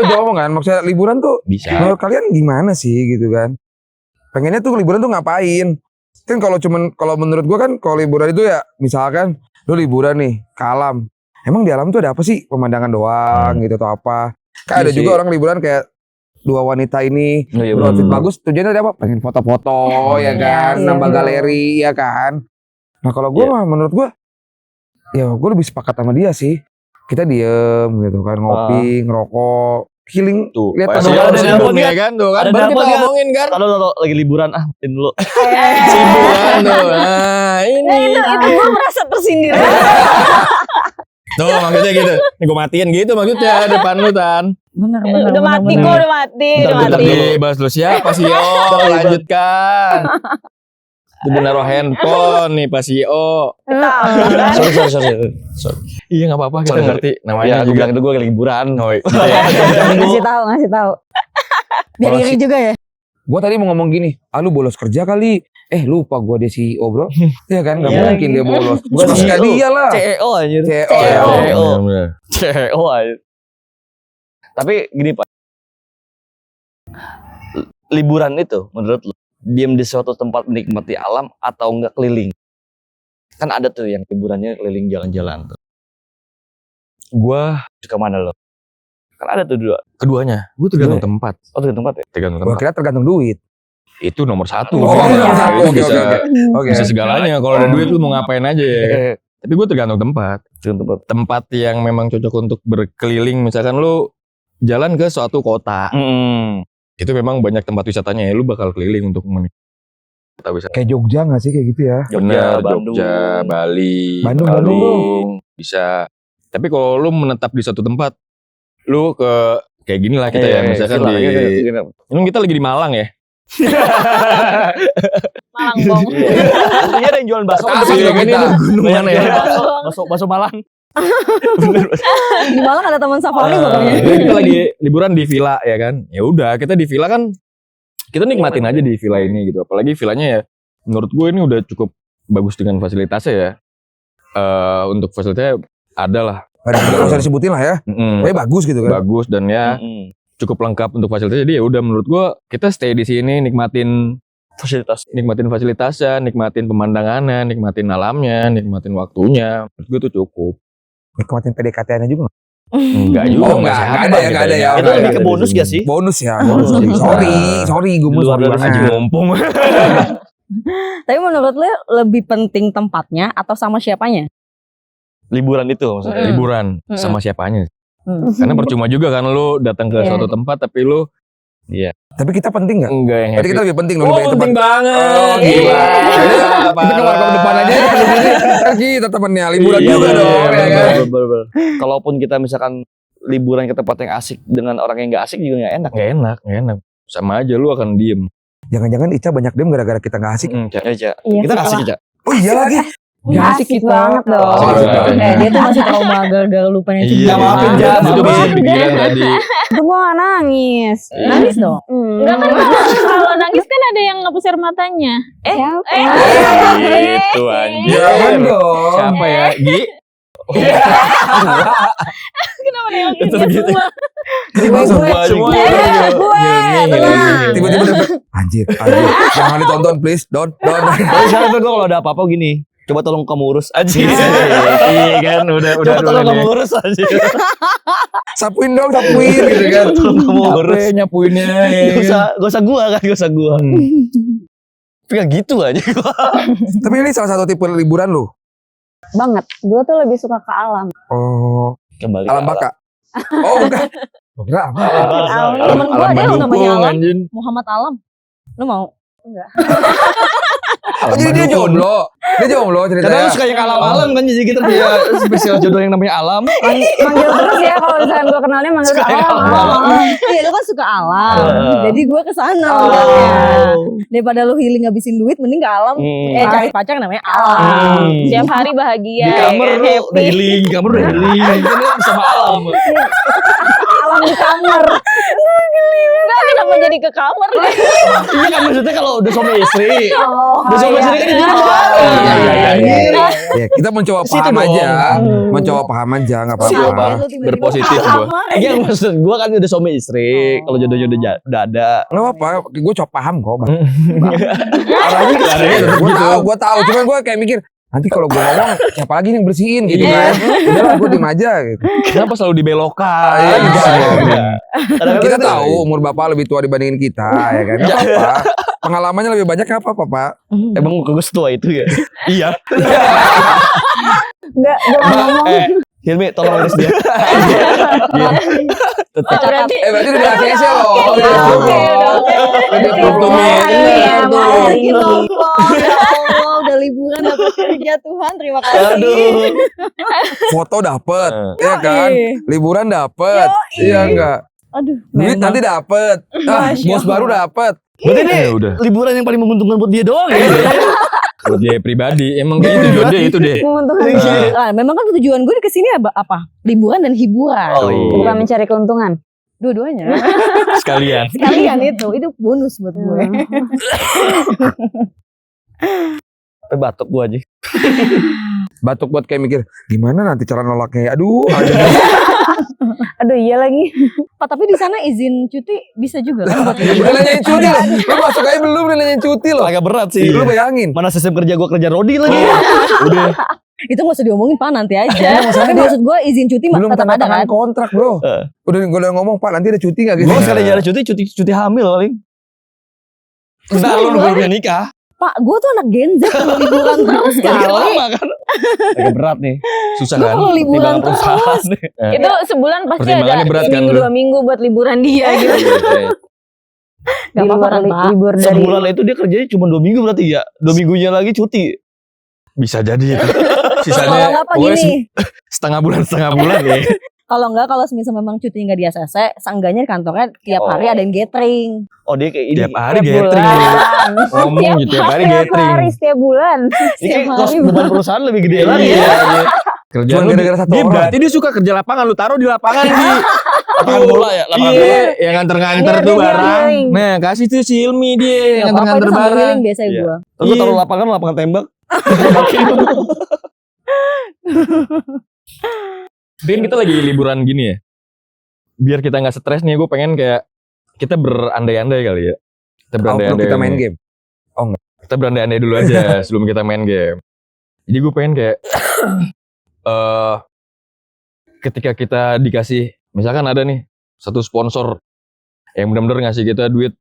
ngomong kan. Maksudnya liburan tuh Bisa. menurut kalian gimana sih gitu kan? Pengennya tuh liburan tuh ngapain? Kan kalau menurut gua kan kalau liburan itu ya misalkan lu liburan nih ke alam. Emang di alam tuh ada apa sih? Pemandangan doang gitu atau apa? Kan ada Iya sih. juga orang liburan kayak dua wanita ini Oh iya, beroutfit bener. bagus tujuannya ada apa? Pengen foto-foto ya kan, Iya, nambah iya. galeri ya kan. Nah kalau gua mah menurut gua ya gua lebih sepakat sama dia sih. Kita diem gitu kan, ngopi, ngerokok, healing. Tuh, Lihat pasti teman-teman ada ada sibuk nelpon nih kan? ya kan tuh kan. Ada Baru nelpon kita kan? ngomongin kan. Kalau lagi liburan matiin dulu. Sibuk kan tuh. Nah, ini. Itu gue merasa tersindir. Tuh maksudnya gitu. Nih gue matiin gitu maksudnya depan lu Tan. Benar. Udah mati kok, udah mati. Bentar dibahas lu siapa sih? Oh, lanjutkan. Itu udah naruh handphone nih Pak CEO. Sorry. Iya nggak apa-apa kita Sorry. ngerti. Ya, Namanya gue juga. bilang itu gue liburan. Oh, iya. ngasih tahu. Biar iri juga ya. Gue tadi mau ngomong gini, lu bolos kerja kali. Lupa gue dia CEO bro. Iya kan, gak Iya. mungkin dia bolos. Bukan Suka CEO. dia lah. CEO anjir. CEO ya. CEO. Bener. CEO aja. Tapi gini Pak. Liburan itu menurut lu diam di suatu tempat menikmati alam atau enggak keliling? Kan ada tuh yang liburannya keliling jalan-jalan tuh. Gua Suka mana lo? Kan ada tuh dua. keduanya. Gue tergantung tempat. Oh tuh tempat ya? Tergantung Gue tempat. kira tergantung duit. Itu nomor satu. Oh, iya. Itu Oke, bisa, oke. Oke. bisa segalanya. Kalau ada duit lu mau ngapain aja ya. Tapi gue tergantung tempat. Tempat. Tempat yang memang cocok untuk berkeliling. Misalkan lu jalan ke suatu kota. Itu memang banyak tempat wisatanya ya. Lu bakal keliling untuk menikmati kota wisata. Kayak Jogja gak sih kayak gitu ya? Bener, Bandung. Jogja, Bali, Bandung. bisa. Tapi kalau lu menetap di suatu tempat, lu ke kayak gini lah kita ya. Misalkan di, ini kita lagi di Malang ya. Malang bong. Artinya ada yang jualan bakso. Tasik Iya, loh kan kita. ini gunung mana ya? Bakso Malang. Di Malang ada taman safari pokoknya. Kita lagi liburan di villa ya kan. Ya udah, kita di villa kan kita nikmatin aja di villa ini gitu. Apalagi villanya ya menurut gue ini udah cukup bagus dengan fasilitasnya ya. Untuk fasilitasnya ada lah. Gak usah disebutin lah ya. Mm-mm. Tapi bagus gitu kan. Bagus dan ya cukup lengkap untuk fasilitasnya. Jadi ya udah menurut gue kita stay di sini nikmatin fasilitasnya, nikmatin pemandangannya, nikmatin alamnya, nikmatin waktunya. Menurut gue itu cukup. Nikmatin PDKT-nya juga. Enggak juga. Oh, enggak ada ya, enggak ada ya. Itu lebih ke bonus gak sih? Bonus ya. Bonus. Sorry, gue mau Luar sorry dari banget. Aji ngompong. Tapi menurut lu lebih penting tempatnya atau sama siapanya? Liburan itu maksudnya. Liburan sama siapanya. Karena percuma juga kan lu datang ke Iya. suatu tempat tapi lu Tapi kita penting gak? enggak yang Berarti happy. kita lebih penting dong Oh, dibanding penting tempat. banget. Oh, gila. Kita ke warkop depan aja. Kan kita temennya liburan Iya, juga bener, dong. Ya bener, kan? Bener. Kalaupun kita misalkan liburan ke tempat yang asik dengan orang yang gak asik juga gak enak. Nggak enak. Sama aja lu akan diem. Jangan-jangan Ica banyak dem gara-gara kita gak asik. Cak. Ya, Ca. Iya Kita sih, gak asik, Pak. Ca. Oh iya lagi. Gak asik banget dong. Oh, asik banget. Dia tuh masih trauma gara-gara lupanya Iya, maafin, bener. Jan. Itu baru Maafin, pikiran tadi. Itu gue gak nangis. Nangis dong. Enggak kan kalau nangis kan ada yang ngepusir matanya. Siapa? Itu anjir. Jangan dong. Siapa ya? Gi? Kenapa nengok Itu gitu gitu. semua? Semua. Tiba-tiba anjir. Jangan ditonton please. Don't. Tapi sekarang tuh gue kalau ada apa-apa gini, coba tolong kamu urus aja. Iya kan udah Coba tolong duluan kamu ya. urus aja. Sapuin gitu kan. Tolong kamu urus. Capek nyapuinnya ya Gak usah gua kan, gak usah gua. Tapi gak gitu aja gua. Tapi ini salah satu tipe liburan lu. Banget. Gue tuh lebih suka ke alam. Oh, Kembali alam baka. Oh, bukan. Oh, kira apa? Temen gue ada yang namanya Alam. anjing. Muhammad Alam. Lu mau? Oh, jadi dia jomblo. Dia jomblo Karena lu ceritanya. suka yang alam-alam kan, jadi kita punya spesial jodoh yang namanya alam. Manggil terus ya kalau misalkan gue kenalnya manggil Suka yang alam. alam. Iya lu kan suka alam. Jadi gue kesana Oh. manggilnya. Daripada lu healing ngabisin duit, mending ke alam. Cari pacar namanya alam. Tiap hari bahagia. Di kamar ya kan, lu happy. udah healing, kamar udah healing. Kan lu sama alam. Alam di kamar. Enggak, kenapa jadi ke kamar? Iya kan maksudnya kalau udah suami istri. Oh, Udah suami istri kan jadi Iya. Ya, kita mencoba Situ paham dong. aja. Mencoba paham aja enggak apa-apa. Berpositif gua. Iya maksud gua kan udah suami istri. Kalau jodohnya udah ada. Enggak apa-apa, gue coba paham kok. Caranya tetap gitu. Gue tahu, cuman gue kayak mikir nanti kalau gue ngomong siapa lagi yang bersihin gitu kan. Udahlah gue diem aja gitu. Kenapa selalu dibelokkan? Iya, Gitu. iya. Kadang-kadang Kita tuh- tahu umur bapak lebih tua dibandingin kita ya kan. Gak apa-apa. Pengalamannya lebih banyak gak apa-apa Pak. Emang muka gue setua itu ya? Iya. Enggak, gue ngomong. Hilmi tolong urus dia. Berarti Berarti udah ACC loh. Oke, udah oke. Udah Iya, tutup. iya, Balikin iya. dong, ya Allah, udah liburan Ya Tuhan, terima kasih. Aduh. Foto dapet, ya Yoi. kan? Liburan dapet, Yoi. iya enggak? Aduh, Duit memang. nanti dapet, bos baru dapet. Berarti ini Ya udah. liburan yang paling menguntungkan buat dia doang ya. Buat dia pribadi emang kayak itu dia itu deh. Menguntungkan. Nah, memang kan tujuan gue kesini apa? Liburan dan hiburan. Oh, iya. Bukan mencari keuntungan. Dua-duanya. Sekalian. Sekalian itu bonus buat gue. Sampai batuk gua aja. Batuk buat kayak mikir, gimana nanti cara nolaknya ya? Aduh, Aduh iya lagi. Pak, tapi di sana izin cuti bisa juga kan buat udah nanyain cuti loh. Lu masuk aja belum udah nanyain cuti loh. Agak berat sih. Lu bayangin. Mana sistem kerja gua kerja rodi lagi. Udah. Itu gak usah diomongin Pak, nanti aja. Tapi maksud gue izin cuti Belum tetap tanda ada tangan kan. kontrak bro. Udah ngomong Pak nanti ada cuti nggak gitu? Gua sekali nyari cuti hamil paling. Bentar lu nunggu nikah. Pak, gue tuh anak Gen Z kalau liburan terus kali. Lama kan. Agak berat nih. Susah Gue kan? kalau liburan Timbangan perusahaan terus. nih. Itu sebulan pasti ada Pertimbangannya berat kan, minggu lu? 2 minggu buat liburan dia gitu. Gak apa-apa kan Pak. libur dari Sebulan itu dia kerjanya cuma 2 minggu berarti ya. 2 minggunya lagi cuti. Bisa jadi itu. Kalau Sisanya nggak Pak pokoknya gini. setengah bulan ya. Kalau enggak, kalau misal memang cuti nggak di ACC, seenggaknya di kantornya tiap Oh. hari ada yang gathering. Oh dia kayak ini. Tiap hari tiap gathering. bulan. Ngomong gitu tiap hari Setiap gathering. hari, setiap bulan. Ini kayak Tiap kos hari. beban perusahaan lebih gede lagi Iya. ya. Kerjaan Cuma lu gara-gara satu dia orang. berarti dia suka kerja lapangan, lu taruh di lapangan di Lapangan bola ya, lapangan bola. Iya, yang nganter-nganter Dia tuh bilang barang. healing. Nah, kasih tuh si Ilmi dia yang Gak apa-apa, nganter-nganter itu sambil barang. healing biasanya Iya. gue. Terus gua taruh lapangan tembak. Bikin kita lagi liburan gini ya. Biar kita nggak stres nih, gue pengen kayak kita berandai-andai kali ya. Kita berandai-andai. kita main game. Kita berandai-andai dulu aja sebelum kita main game. Jadi gue pengen kayak ketika kita dikasih, misalkan ada nih satu sponsor yang benar-benar ngasih kita duit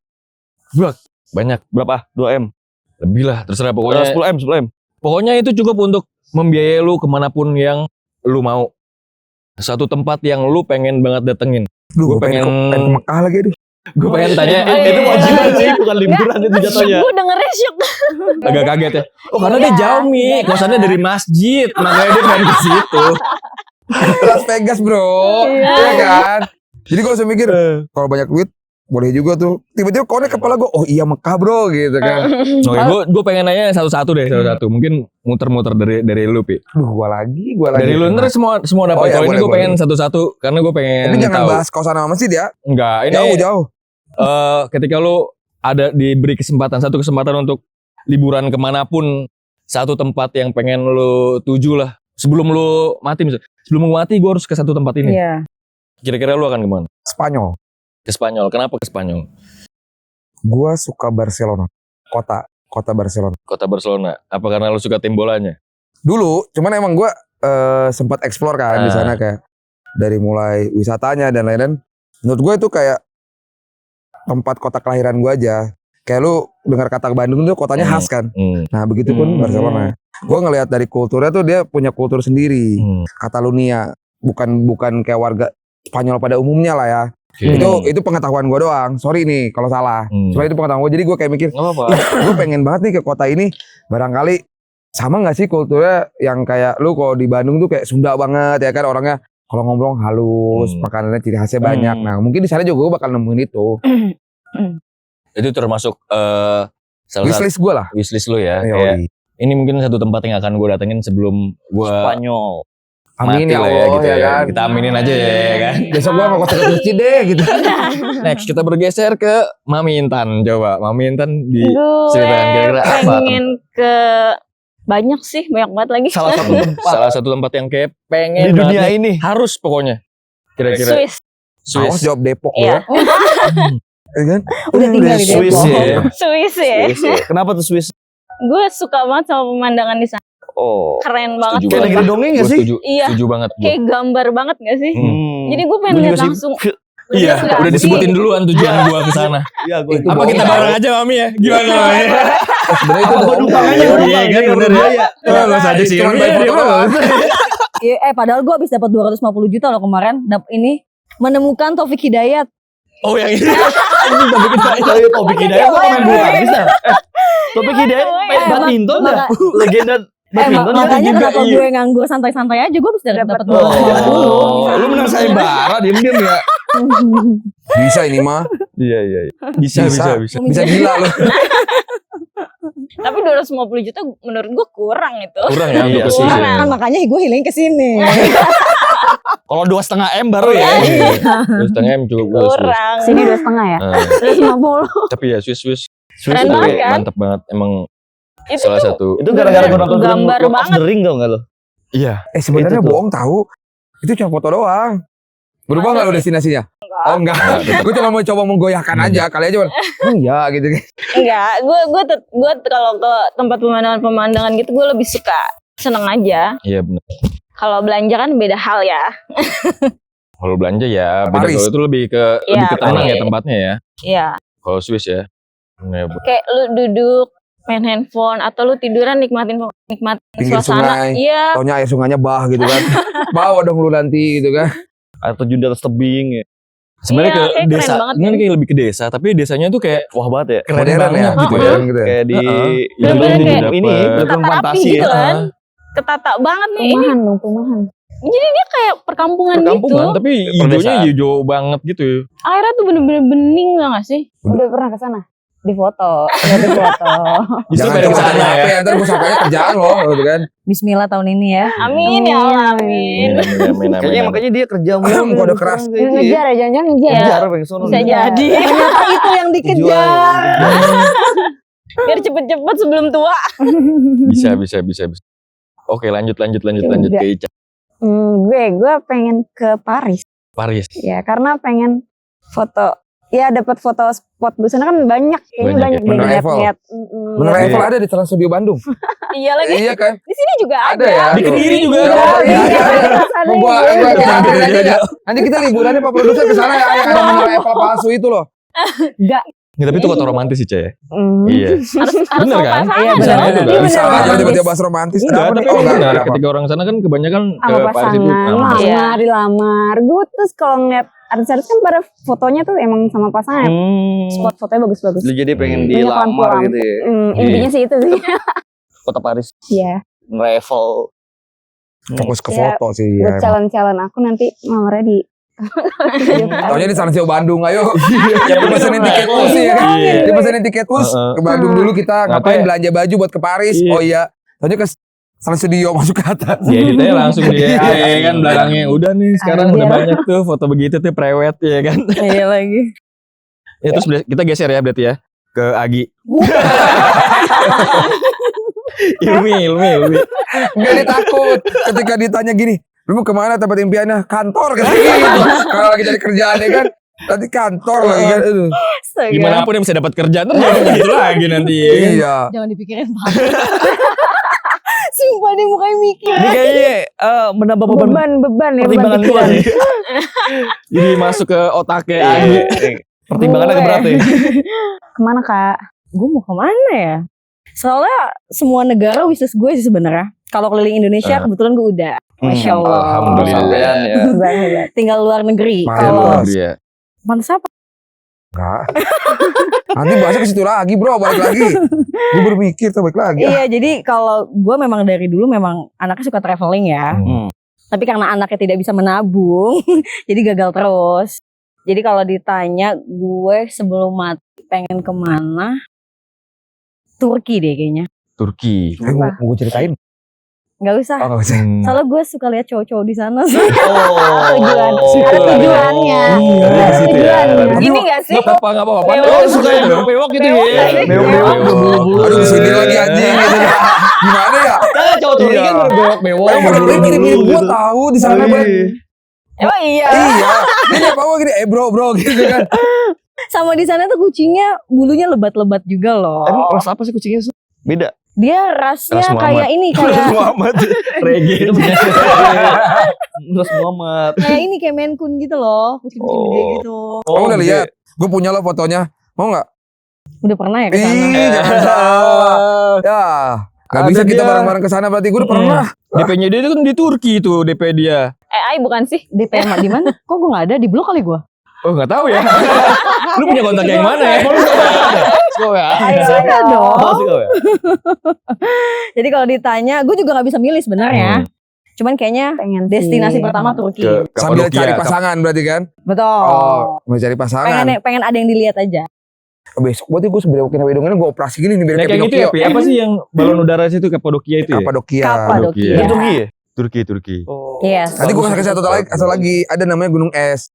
banyak, Berapa? 2M. lebih lah, terserah pokoknya. 10M. Pokoknya itu cukup untuk membiayai lu kemanapun yang lu mau. Satu tempat yang lu pengen banget datengin. Duh, Gua gue pengen pengen- ke Mekah lagi aduh. Gue pengen tanya, Itu kewajiban sih, bukan liburan itu jatuhnya. Gue dengernya syuk. agak kaget ya. Oh karena dia jauh Mi, kosannya dari masjid, makanya dia pengen ke situ. Las Vegas bro, iya kan? Jadi gue langsung mikir, kalau banyak duit boleh juga tuh. Tiba-tiba konek kepala gue, oh iya Mekah bro gitu kan. Oke, gue pengen nanya satu-satu deh, satu-satu. Mungkin muter-muter dari lu Pi. Duh, gue lagi. Dari lu ntar semua dapat. Oh, iya, Kalau ini boleh, gue pengen boleh. satu-satu karena gue pengen Tapi jangan tahu. bahas kosan sama masjid ya. Enggak, ini Jauh. ketika lu ada diberi satu kesempatan untuk liburan kemanapun, satu tempat yang pengen lu tuju lah. Sebelum lu mati misalnya. Sebelum lu mati gue harus ke satu tempat ini. Iya. Kira-kira lu akan kemana? Spanyol. Ke Spanyol. Kenapa ke Spanyol? Gue suka Barcelona. Kota Barcelona. Kota Barcelona. Apa karena lu suka tim bolanya? Dulu, cuman emang gue sempat explore kan di Ah. sana kayak dari mulai wisatanya dan lain-lain. Menurut gue itu kayak tempat kota kelahiran gue aja. Kayak lu dengar kata Bandung tuh kotanya khas kan. Nah begitu pun Barcelona. Gue ngelihat dari kulturnya tuh dia punya kultur sendiri. Catalunya bukan kayak warga Spanyol pada umumnya lah ya. Itu pengetahuan gue doang. Sorry nih kalau salah. Cuma itu pengetahuan gue. Jadi gue kayak mikir, Nggak apa-apa. gue pengen banget nih ke kota ini. Barangkali sama nggak sih kulturnya yang kayak lu kalau di Bandung tuh kayak Sunda banget ya kan orangnya. Kalau ngomong halus, makanannya ciri khasnya banyak. Nah mungkin di sana juga gue bakal nemuin itu. Itu termasuk salah satu Wishlist gue lah. wishlist lu ya. Yoi. Kayak, ini mungkin satu tempat yang akan gue datengin sebelum gue Spanyol. Amin mati ya lah Allah ya gitu ya. kan. Kita aminin aja ya kan. Besok gue mau ke masjid deh gitu. Next kita bergeser ke Mami Intan. Coba Mami Intan di Gue ceritakan kira-kira apa? pengen ke banyak sih, banyak banget lagi. Salah satu tempat Salah satu tempat yang kayak pengen di dunia banget nih. ini. Harus pokoknya. Kira-kira Swiss. Awas jawab Depok Iya. ya. Ya kan? Udah tinggal di Swiss Depok. ya. Swiss ya. Swiss ya. Kenapa tuh Swiss? Gue suka banget sama pemandangan di sana. Oh. Keren banget. Setuju Kayak banget. negeri dongeng Gue gak sih? setuju. Iya. Setuju banget gue. Kayak gambar banget gak sih? Jadi gue pengen Gua juga lihat sih. langsung. Iya, Nggak udah sih? disebutin duluan tujuan gua ke sana. Iya, gue Itu Apa kita bohong. bareng aja Mami ya? Gimana Mami? Sebenarnya itu bohong. numpang aja, Iya, numpang. kan bener ya. Enggak usah di sini. Cuman bayar foto doang. Iya, padahal gue habis dapat 250 juta loh kemarin. Ini menemukan Taufik Hidayat. Oh yang ini. Topik Hidayat kok main bulu tangkis dah? Topik Hidayat main badminton dah. Legenda Makanya kenapa gue nganggur santai-santai aja, gue bisa dapat Lu menang sayembara diem-diem ya. Bisa ini mah. Iya. Bisa. Bisa gila lu. Tapi 250 juta menurut gue kurang itu. Kurang ya untuk ke sini. Kan makanya gue healing ke sini. Kalau 2,5 M baru ya. 2,5 M cukup. Kurang. Sini 2,5 ya. 250. Tapi ya Swiss Keren banget kan? mantap banget emang. Itu Salah tuh satu. Itu gara-gara gue nonton film Gambar Lord of banget. the Ring tau gak lo? Iya. Sebenarnya Itu tuh. bohong tahu. Itu cuma foto doang. Berubah nggak lo destinasinya? Oh enggak. Gue cuma mau coba menggoyahkan aja. Kali aja. Iya gitu. enggak. Gue kalau ke tempat pemandangan gitu gue lebih suka seneng aja. Iya benar. Kalau belanja kan beda hal ya. Kalau belanja ya beda. Paris. Kalau itu lebih ke tenang ya tempatnya ya. Iya. Kalau Swiss ya. Kayak lu duduk main handphone atau lu tiduran nikmatin Pinggir suasana. sungai. Iya. Taunya air sungainya bah gitu kan. Bawa dong lu nanti gitu kan. Air terjun di atas tebing ya. Sebenarnya Iya, ke kayak keren desa. banget Ini ya. kayak lebih ke desa, tapi desanya tuh kayak Wah banget ya. keren Modern banget ya. gitu ya. Modern gitu ya. Kayak di Bener-bener film kayak ini film ketata rapi fantasi gitu ya. kan. Ketata banget nih. Ini Perumahan. jadi dia kayak perkampungan Perkampungan, gitu. tapi hijaunya Perdesaan. hijau banget gitu. Airnya tuh bener-bener bening lah gak sih? Udah pernah ke sana? Di foto. Udah di foto. Justru Jangan pengen coba kesana HP ya. ntar gue sangkanya kerjaan lo gitu kan. Bismillah tahun ini ya. Amin ya Allah, amin. Kayaknya makanya dia kerja mulu. Kode keras. Ngejar ya, jangan ngejar. Ngejar pengen sono. Bisa jadi. Ternyata itu yang dikejar. Biar cepet-cepet sebelum tua. Bisa. Oke, lanjut Udah. ke Ica. Gue pengen ke Paris. Paris. Ya, karena pengen foto. Ya, dapat foto spot di sana kan banyak. Kayaknya Banyak banyak ya. deh Menara Eiffel. lihat. Menara Eiffel ada di Trans Studio Bandung. Iya lagi. Iya kan? Di sini juga Ada ada. ya. Di Kediri juga Ya, ada. iya, iya. Ada Gua juga. nanti kita liburannya Pak Produser ke sana ya. Ada Menara Eiffel palsu itu loh. Nggak, tapi itu kota romantis sih, Cah. Hmm. Iya. Harus Bener sama kan? pasangan Iya, dong. bener. Iya, Bisa bener. aja tiba-tiba bahas romantis. Enggak, Kenapa tapi nih? Oh, benar. enggak. Ketika orang sana kan kebanyakan ke Sama Paris itu pasangan, sama. Iya. lamar, dilamar. Gue terus kalau ngeliat artis-artis kan pada fotonya tuh emang sama pasangan. Spot fotonya bagus-bagus. Lu jadi pengen Banyak dilamar lampu-lampu. gitu ya. Intinya sih itu sih. Kota Paris. Iya. Eiffel. Fokus ke Ya, foto sih. Buat Ya. calon-calon aku nanti lamarnya di. Taunya di Trans Studio Bandung, ayo. Ya, Dipesenin tiket bus sih ya kan. Iya. Dipesenin tiket bus ke Bandung dulu kita ngapain Ngapain? belanja baju buat ke Paris. Iya. Oh iya. Taunya ke Trans Studio masuk ke atas. Ya editnya langsung di AI kan belakangnya. Udah nih sekarang udah banyak tuh foto begitu tuh prewed ya kan. Iya lagi. Ya terus kita geser ya berarti ya ke Agi. Ilmi. Enggak dia takut ketika ditanya gini, lu mau kemana tempat impiannya? Kantor kan gitu. Kalau lagi cari kerjaan ya kan, nanti kantor lagi kan. Aduh. Gimana pun yang bisa dapat kerjaan terus gitu lagi nanti ya. Iya. Jangan dipikirin Pak. Sumpah dia mukanya mikir. Ini kayaknya menambah beban Beban ya, beban pertimbangan gua pikiran. nih. Jadi masuk ke otaknya Iya. Agi. Pertimbangan agak berat ya. Kemana Kak? Gue mau kemana ya? Soalnya semua negara wishlist gue sih sebenarnya. Kalau keliling Indonesia kebetulan gue udah. Masya Allah. Alhamdulillah. Sampean ya. Hebat. Tinggal luar negeri. Mantap. Kalau Dia. pantas apa? Enggak. Nanti bahasnya ke situ lagi, Bro, balik lagi. Gue berpikir tuh balik lagi. Iya, jadi kalau gue memang dari dulu memang anaknya suka traveling ya. Tapi karena anaknya tidak bisa menabung, jadi gagal terus. Jadi kalau ditanya gue sebelum mati pengen kemana? Turki deh kayaknya. Turki. Mau gue ceritain? Nggak usah. Oh, enggak usah. Soalnya gue suka lihat cowok-cowok di sana. Tujuan. Ada tujuannya. Iya, Ada di situ ya. tujuannya. Gini gak sih? Gak apa-apa. Bewok. Suka ya bewok gitu ya. Bewok. Aduh, kesini lagi anjing gitu. Gimana ya? Cowok-cowok ini kan bewok-bewok. Dia kirim gue tahu di sana banget. Emang iya. Iya. Dia nyapa gue gini, bro gitu kan. Sama di sana tuh kucingnya bulunya lebat-lebat juga loh. Emang ras apa sih kucingnya? Beda. Dia rasnya Ras Muhammad. kayak ini kayak Muhammad. Reggae. Ras Muhammad. kayak ini kayak Maine Coon gitu loh, kucing-kucing gede gitu. Kamu udah lihat? Gue punya lo fotonya. Mau nggak? Udah pernah ya ke sana? Ih, jangan salah. Ya. Gak Ada bisa kita dia. bareng-bareng ke sana berarti gue udah pernah. DP-nya dia itu kan di Turki itu DP dia. AI bukan sih? DP di mana? Kok gue nggak ada di blok kali gue? Oh nggak tahu ya. Lu punya kontak yang mana ya? Moskow ya. Suka dong. Moskow ya. Jadi kalau ditanya, gue juga nggak bisa milih sebenarnya. Cuman kayaknya Pengen sih. destinasi pertama Turki. Sambil Kapadokia, cari pasangan berarti kan? Betul. Oh, mau cari pasangan. Pengen ada yang dilihat aja. Besok berarti gue sebelum kena wedong ini gue operasi gini nih biar Nah, kayak kayak gitu ya, Pinocchio. Pi? Apa sih yang balon udara situ Kapadokia itu ya? Kapadokia. Kapadokia. Iya. Turki ya? Turki. Oh. Yes. Nanti gue kasih satu lagi ada namanya Gunung Es.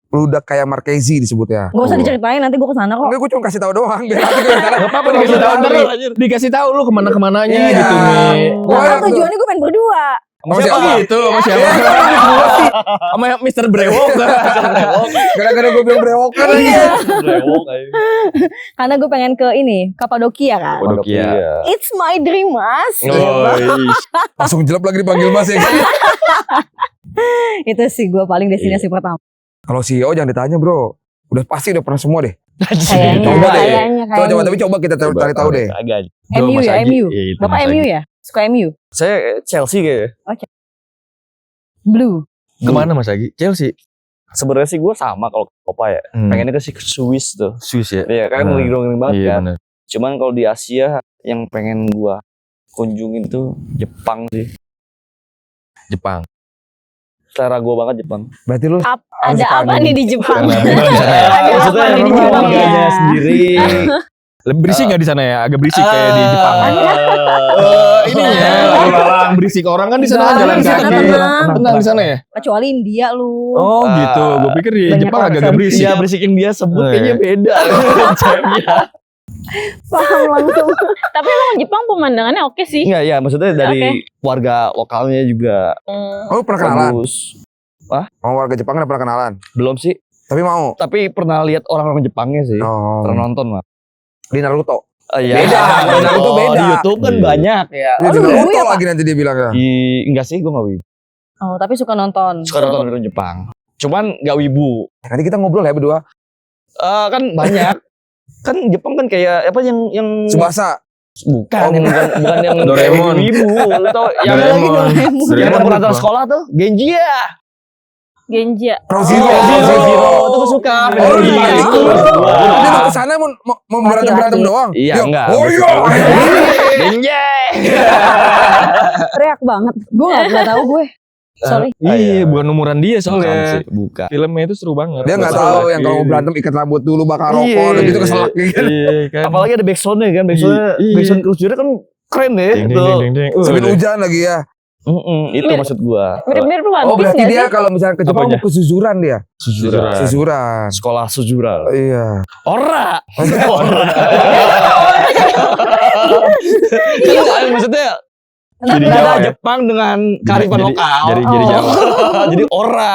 Udah kayak Marquesi disebutnya. Gak usah diceritain, nanti gue kesana kok. Enggak, gue cuma kasih tahu doang biar nanti gue sana. Gak apa-apa dikasih tahu, ntar dikasih tahu lu kemana-kemananya Iya. gitu nih. Karena tujuannya gue pengen berdua. Sama Siapa siapa? gitu? Sama siapa? Sama Mr. Brewok. Gara-gara gue bilang brewokan lagi. Brewok aja. Karena gue pengen ke ini, Kapadokia kan. Kapadokia. It's my dream, Mas. Langsung jelek lagi dipanggil Mas ya. Itu sih gue paling destinasi pertama. Kalau CEO jangan ditanya bro. Udah pasti udah pernah semua deh. Kayaknya, Coba deh. kayaknya. Coba tapi coba kita cari tahu deh. Agak. MU Mas ya, Agi. MU. Iya, itu Bapak Mas MU Agi. ya? Suka MU? Saya Chelsea kayaknya. Blue. Kemana Mas Agi? Chelsea. Sebenarnya sih gue sama kalau ke Eropa ya. Pengennya ke Swiss tuh. Swiss ya. Iya kan lagi dongeng banget Iya kan. benar. Cuman kalau di Asia yang pengen gue kunjungin tuh Jepang sih. Jepang. Selera gue banget Jepang. Berarti lu Ada apa nih di Jepang? Karena di sana ya. Ada apa Maksudnya nih di rumah Jepang? warganya sendiri. Lebih berisik nggak di sana ya? Agak berisik kayak di Jepang. Ini ya, lalang berisik orang kan di sana Enggak, jalan di sana kaki. tenang. Tenang di sana ya? Kecuali India lu. Oh gitu. Gue pikir di Banyak Jepang orang agak berisik. Iya berisik yang dia sebut Oh, kayaknya iya. beda. Konsepnya. Paham langsung. Tapi emang Jepang pemandangannya oke sih. Enggak ya maksudnya dari warga lokalnya juga Oh pernah kenalan? bagus. Oh warga Jepang udah pernah kenalan? Belum sih. Tapi mau? Tapi pernah lihat orang-orang Jepangnya sih. Oh. Pernah nonton mah. Di Naruto. Iya. Beda, kalau Naruto beda. Di YouTube kan Iya. banyak ya. Di lu Naruto wibu ya, Pak? lagi nanti dia bilang ya. Enggak sih gue gak wibu. Oh, tapi suka nonton. Suka nonton film Jepang. Cuman gak wibu. Nanti kita ngobrol ya berdua. Kan banyak. Kan Jepang kan kayak apa yang Subasa. bukan bukan yang Doraemon. wibu. Lu tau yang Doraemon. yang Doraemon pernah apa? sekolah tuh Genji ya. Genja. Roziro. Zero. Itu gue suka. Oh Film iya. itu. Dia mau kesana mau berantem doang. Iya, Dia, enggak. Oh iya. Genji. Teriak banget. Gue gak pernah tahu gue. Sorry. Iya, bukan umuran dia soalnya. Bukan. Filmnya itu seru banget. Dia nggak Masalah. tahu yang kalau mau berantem ikat rambut dulu bakar rokok Iya. dan gitu keselak gitu. Iya kan. Apalagi ada backsoundnya kan. Backsoundnya Iya. backsound Crusader kan keren deh. Ding, ding, Tuh. ding, ding, ding. Sambil hujan lagi ya. Itu maksud gua. Mirip-mirip One Oh Piece berarti nggak dia sih? kalau misalnya ke Jepang Apanya? mau ke Suzuran dia. Suzuran. Suzuran. Sekolah Sujura. Iya. Ora. Kan maksudnya Jadi Jawa ya? Jepang dengan kearifan Jadi- lokal. Jadi Jawa. Jadi ora.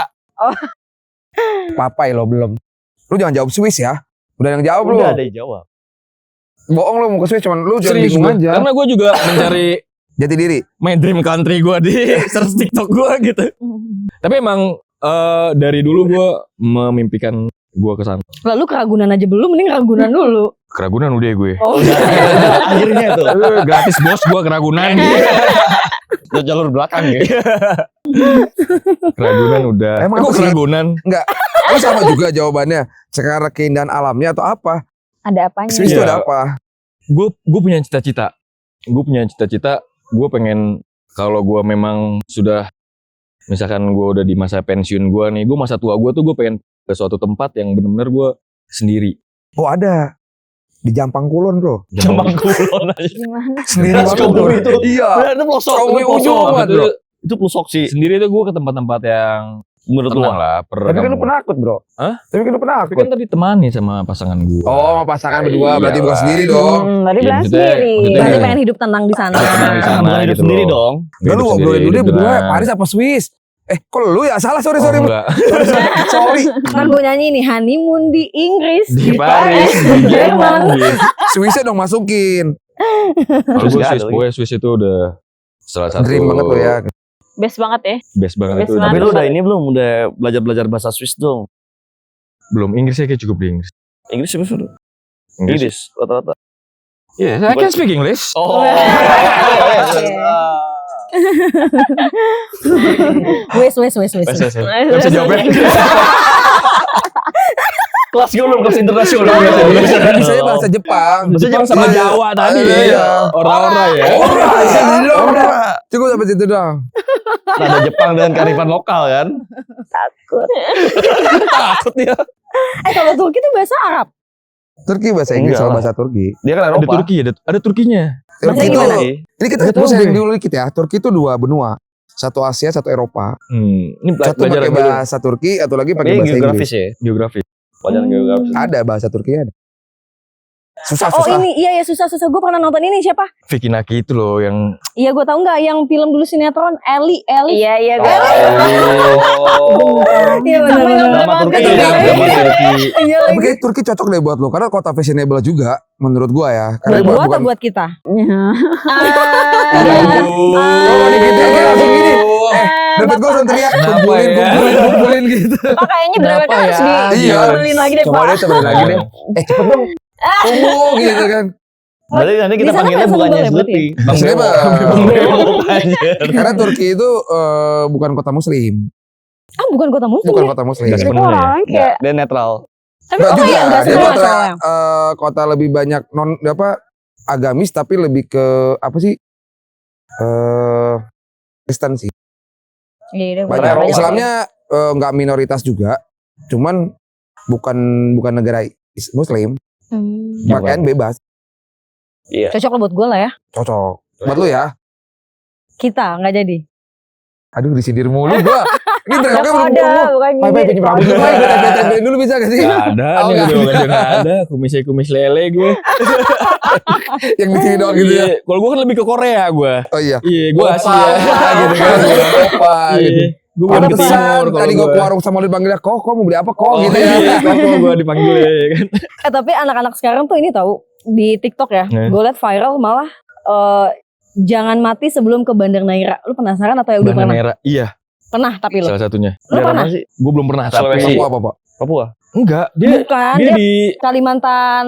Papai lo belum. Lu jangan jawab Swiss ya. Udah yang jawab lu. Udah ada yang jawab. Bohong lu mau ke Swiss cuman lu jangan Serius bingung gue. aja. Karena gue juga mencari Jati diri. my dream country gue di search TikTok gue gitu. Tapi emang dari dulu gue memimpikan gue ke sana. Lalu keragunan aja belum, mending keragunan dulu. Keragunan udah gue. Oh, Akhirnya tuh. Gratis bos gue keragunan. Ke jalur belakang ya. Keragunan udah. Emang Kok apa sih? keragunan? Lu sama juga jawabannya. Sekarang keindahan alamnya atau apa? Ada apanya? Swiss itu Iya. ada apa? Gue punya cita-cita. Gue pengen kalau gue memang sudah misalkan gue udah di masa pensiun gue nih, gue masa tua gue tuh gue pengen ke suatu tempat yang benar-benar gue sendiri. Oh ada. Di Jampang Kulon bro. Jambang kulon aja. Gimana? Sendiri banget bro. Sukabumi itu. Iya. Bener, itu pelosok. Sukabumi Itu pelosok. ujung banget, bro. Itu pelosok sih. Sendiri tuh gue ke tempat-tempat yang Menurut lu. tenang lah. Tapi kan lu penakut bro. Hah? Tapi kan lu Tapi penakut. kan tadi ditemani sama pasangan gue. Oh pasangan berdua Iya berarti bukan lah. sendiri dong. Tadi Iya, bilang maksudnya- sendiri. maksudnya- berarti pengen hidup tenang di sana. Tenang di sana Bukan hidup gitu sendiri loh. dong. Udah lu ngobrolin dulu deh berdua. Paris apa Swiss? Kok lu ya? Salah sorry. Oh, enggak. Sorry. Kan gue nyanyi nih, honeymoon di Inggris, Di Paris, di Jerman gitu. Swissnya dong masukin. Kalau Terus gue nggak ada Swiss itu udah salah satu Dream banget lo ya. Best banget ya. Best banget Best itu. banget. Tapi lu udah ini belum? Udah belajar belajar bahasa Swiss dong. Inggris saya kayak cukup di Inggris. Inggris sih dulu. Inggris rata-rata. Iya, I can speak English. Oh. Wes. Gak bisa jawab ya. Kelas gue belum kelas internasional. Bisa bahasa Jepang. Jepang sama Jawa tadi. Iya. Ora-ora ya. Ora. Cukup sampai situ doang. Ada Jepang dengan kearifan lokal kan. Takut. Takut dia. Kalau Turki itu bahasa Arab. Turki bahasa Inggris Enggak sama lah. bahasa Turki. Dia kan Ada Eropa. Turki ya, ada Turkinya. Turki Bahasa itu, gimana? ini kita Nggak tahu sharing gue. dulu dikit ya. Turki itu 2 benua. Satu Asia, satu Eropa. Ini Satu pakai bahasa Turki, atau lagi pakai Ini bahasa geografis Inggris. ya. geografi. Pelajaran geografis. Ada bahasa Turki ada. Susah. Oh ini iya ya susah. Gue pernah nonton ini siapa? Vicky Naki itu loh yang Iya gue tahu nggak yang film dulu sinetron Eli. Iya gue. Oh. Iya benar. Nama Turki Iya, ya. Nama Turki. Iya Tapi lagi. kayak Turki cocok deh buat lo, karena kota fashionable juga, menurut gua ya. Buat Karena gua atau bukan. buat kita? Oh, ini gini, kayak langsung gini. Dapat gua langsung teriak, kumpulin gitu. Pak kayaknya berapa kan harus Iya. dibeliin lagi deh Coba Pak. deh cobain lagi deh. Cepet dong. Tunggu gitu kan. Berarti nanti kita Di sana panggilnya bahasa bukannya boleh berarti? Sluti. Fashionable. Bang Bebo anjir. Karena Turki itu bukan kota muslim. Ah bukan kota muslim Bukan ya? kota muslim. Nggak sepenuhnya. Orang kayak Dia netral. Tapi Nggak juga. iya nggak Dia semua kota, soalnya. kota lebih banyak agamis, tapi lebih ke apa sih? Kristen sih. Iya, Banyak. Eropa. Islamnya nggak minoritas juga, cuman bukan negara muslim. Pakaian bebas, Iya. Cocok lah buat gue lah ya. cocok. Buat lu ya. Kita nggak jadi. Aduh disindir mulu gua. Ini teriaknya belum ada ngomong. bukan Pai gini. pinjem rambut dulu, Pai. Gue tempe dulu bisa gak sih? Gak ada Oh, nih, nggak udah gak ada. Kumis lele gue. Yang di sini doang gitu ya. Iya, kalau gue kan lebih ke Korea gue. Oh iya. Iya, gue Opa, Asia. gitu kan. Opa gitu. Iya, gue Ada bukan ke pesan, timur. tadi gue ke warung sama lu dipanggilnya kok mau beli apa kok gitu ya. Iya, kok gue dipanggil ya kan. Tapi anak-anak sekarang tuh ini tahu di TikTok ya. Gue liat viral malah jangan mati sebelum ke Bandar Naira. Lu penasaran atau ya udah Bandar pernah? Naira. Iya, Pernah tapi lu. salah satunya. Lu pernah? sih? Gue belum pernah, Sulawesi. tapi Papua apa, Pak? Papua. enggak. Dia Bukan, dia dia di Kalimantan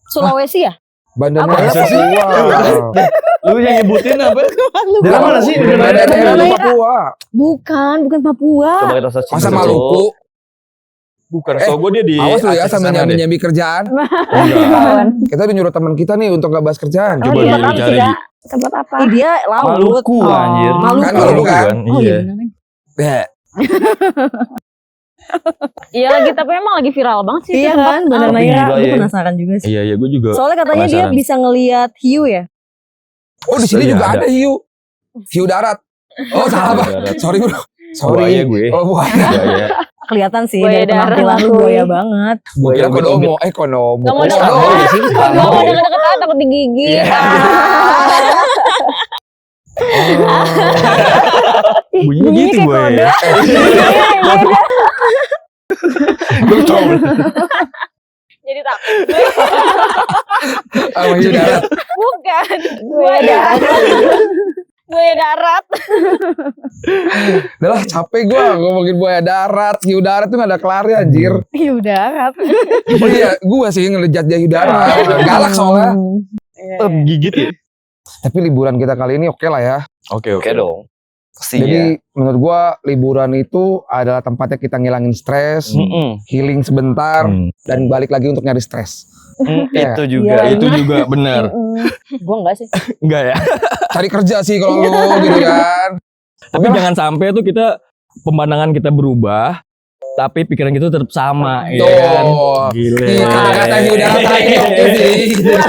Sulawesi ya? Bandar Apa Naira sih? Papua. Lu yang nyebutin apa? Dari mana sih? Bandar Naira Naira. Papua. Bukan Papua. Coba kita search. Masa dulu. Maluku? bukan. So gue dia di Awas lu ya Aceh sambil sana deh. nyambi kerjaan. Enggak. Kita udah nyuruh teman kita nih untuk nggak bahas kerjaan. Oh, Coba di lu Batam cari. tidak tempat apa? Dia laut. Maluku Oh. anjir. Maluku. Kan Maluku kan? Oh Iya. iya benar. Ya. Iya lagi tapi emang lagi viral banget sih. Iya itu tempat. kan, Bandar Tapi Naira. gila Gue ya. penasaran juga sih. Iya, gue juga. Soalnya katanya dia penasaran. bisa ngelihat hiu ya. Oh di sini Iya, juga ada. ada hiu. Hiu darat. Oh salah Pak. Darat. Sorry bro. Buaya gue. Oh buaya. Buaya. Kelihatan sih Buaya dari penampilan lu darat. buaya banget. Gue kira kodomo. Konomo. Gak mau Oh, deket. kodomo. Gak mau deket-deket ah, takut digigit. Bunyinya gitu buaya. Jadi takut. Sama hiu darat. Bukan. Buaya darat. Buaya darat. Udah lah capek gue ngomongin buaya darat. Hiu darat tuh gak ada kelarnya anjir. Hiu darat. Oh iya gue sih ngejat dia hiu darat. Galak soalnya. Gigit ya? Tapi liburan kita kali ini oke lah ya. Oke, Oke dong. Pastinya. Jadi menurut gua liburan itu adalah tempatnya kita ngilangin stres, healing sebentar, dan balik lagi untuk nyari stres. Iya. Itu juga. Iya. Itu juga benar. Gue enggak sih. Enggak ya. Cari kerja sih kalau lu gitu kan. Tapi jangan sampai tuh kita pemandangan kita berubah, tapi pikiran kita tetap sama, ya kan? Tuh. Gile. Iya, kata-kata hiu darat tadi oke sih. Iya.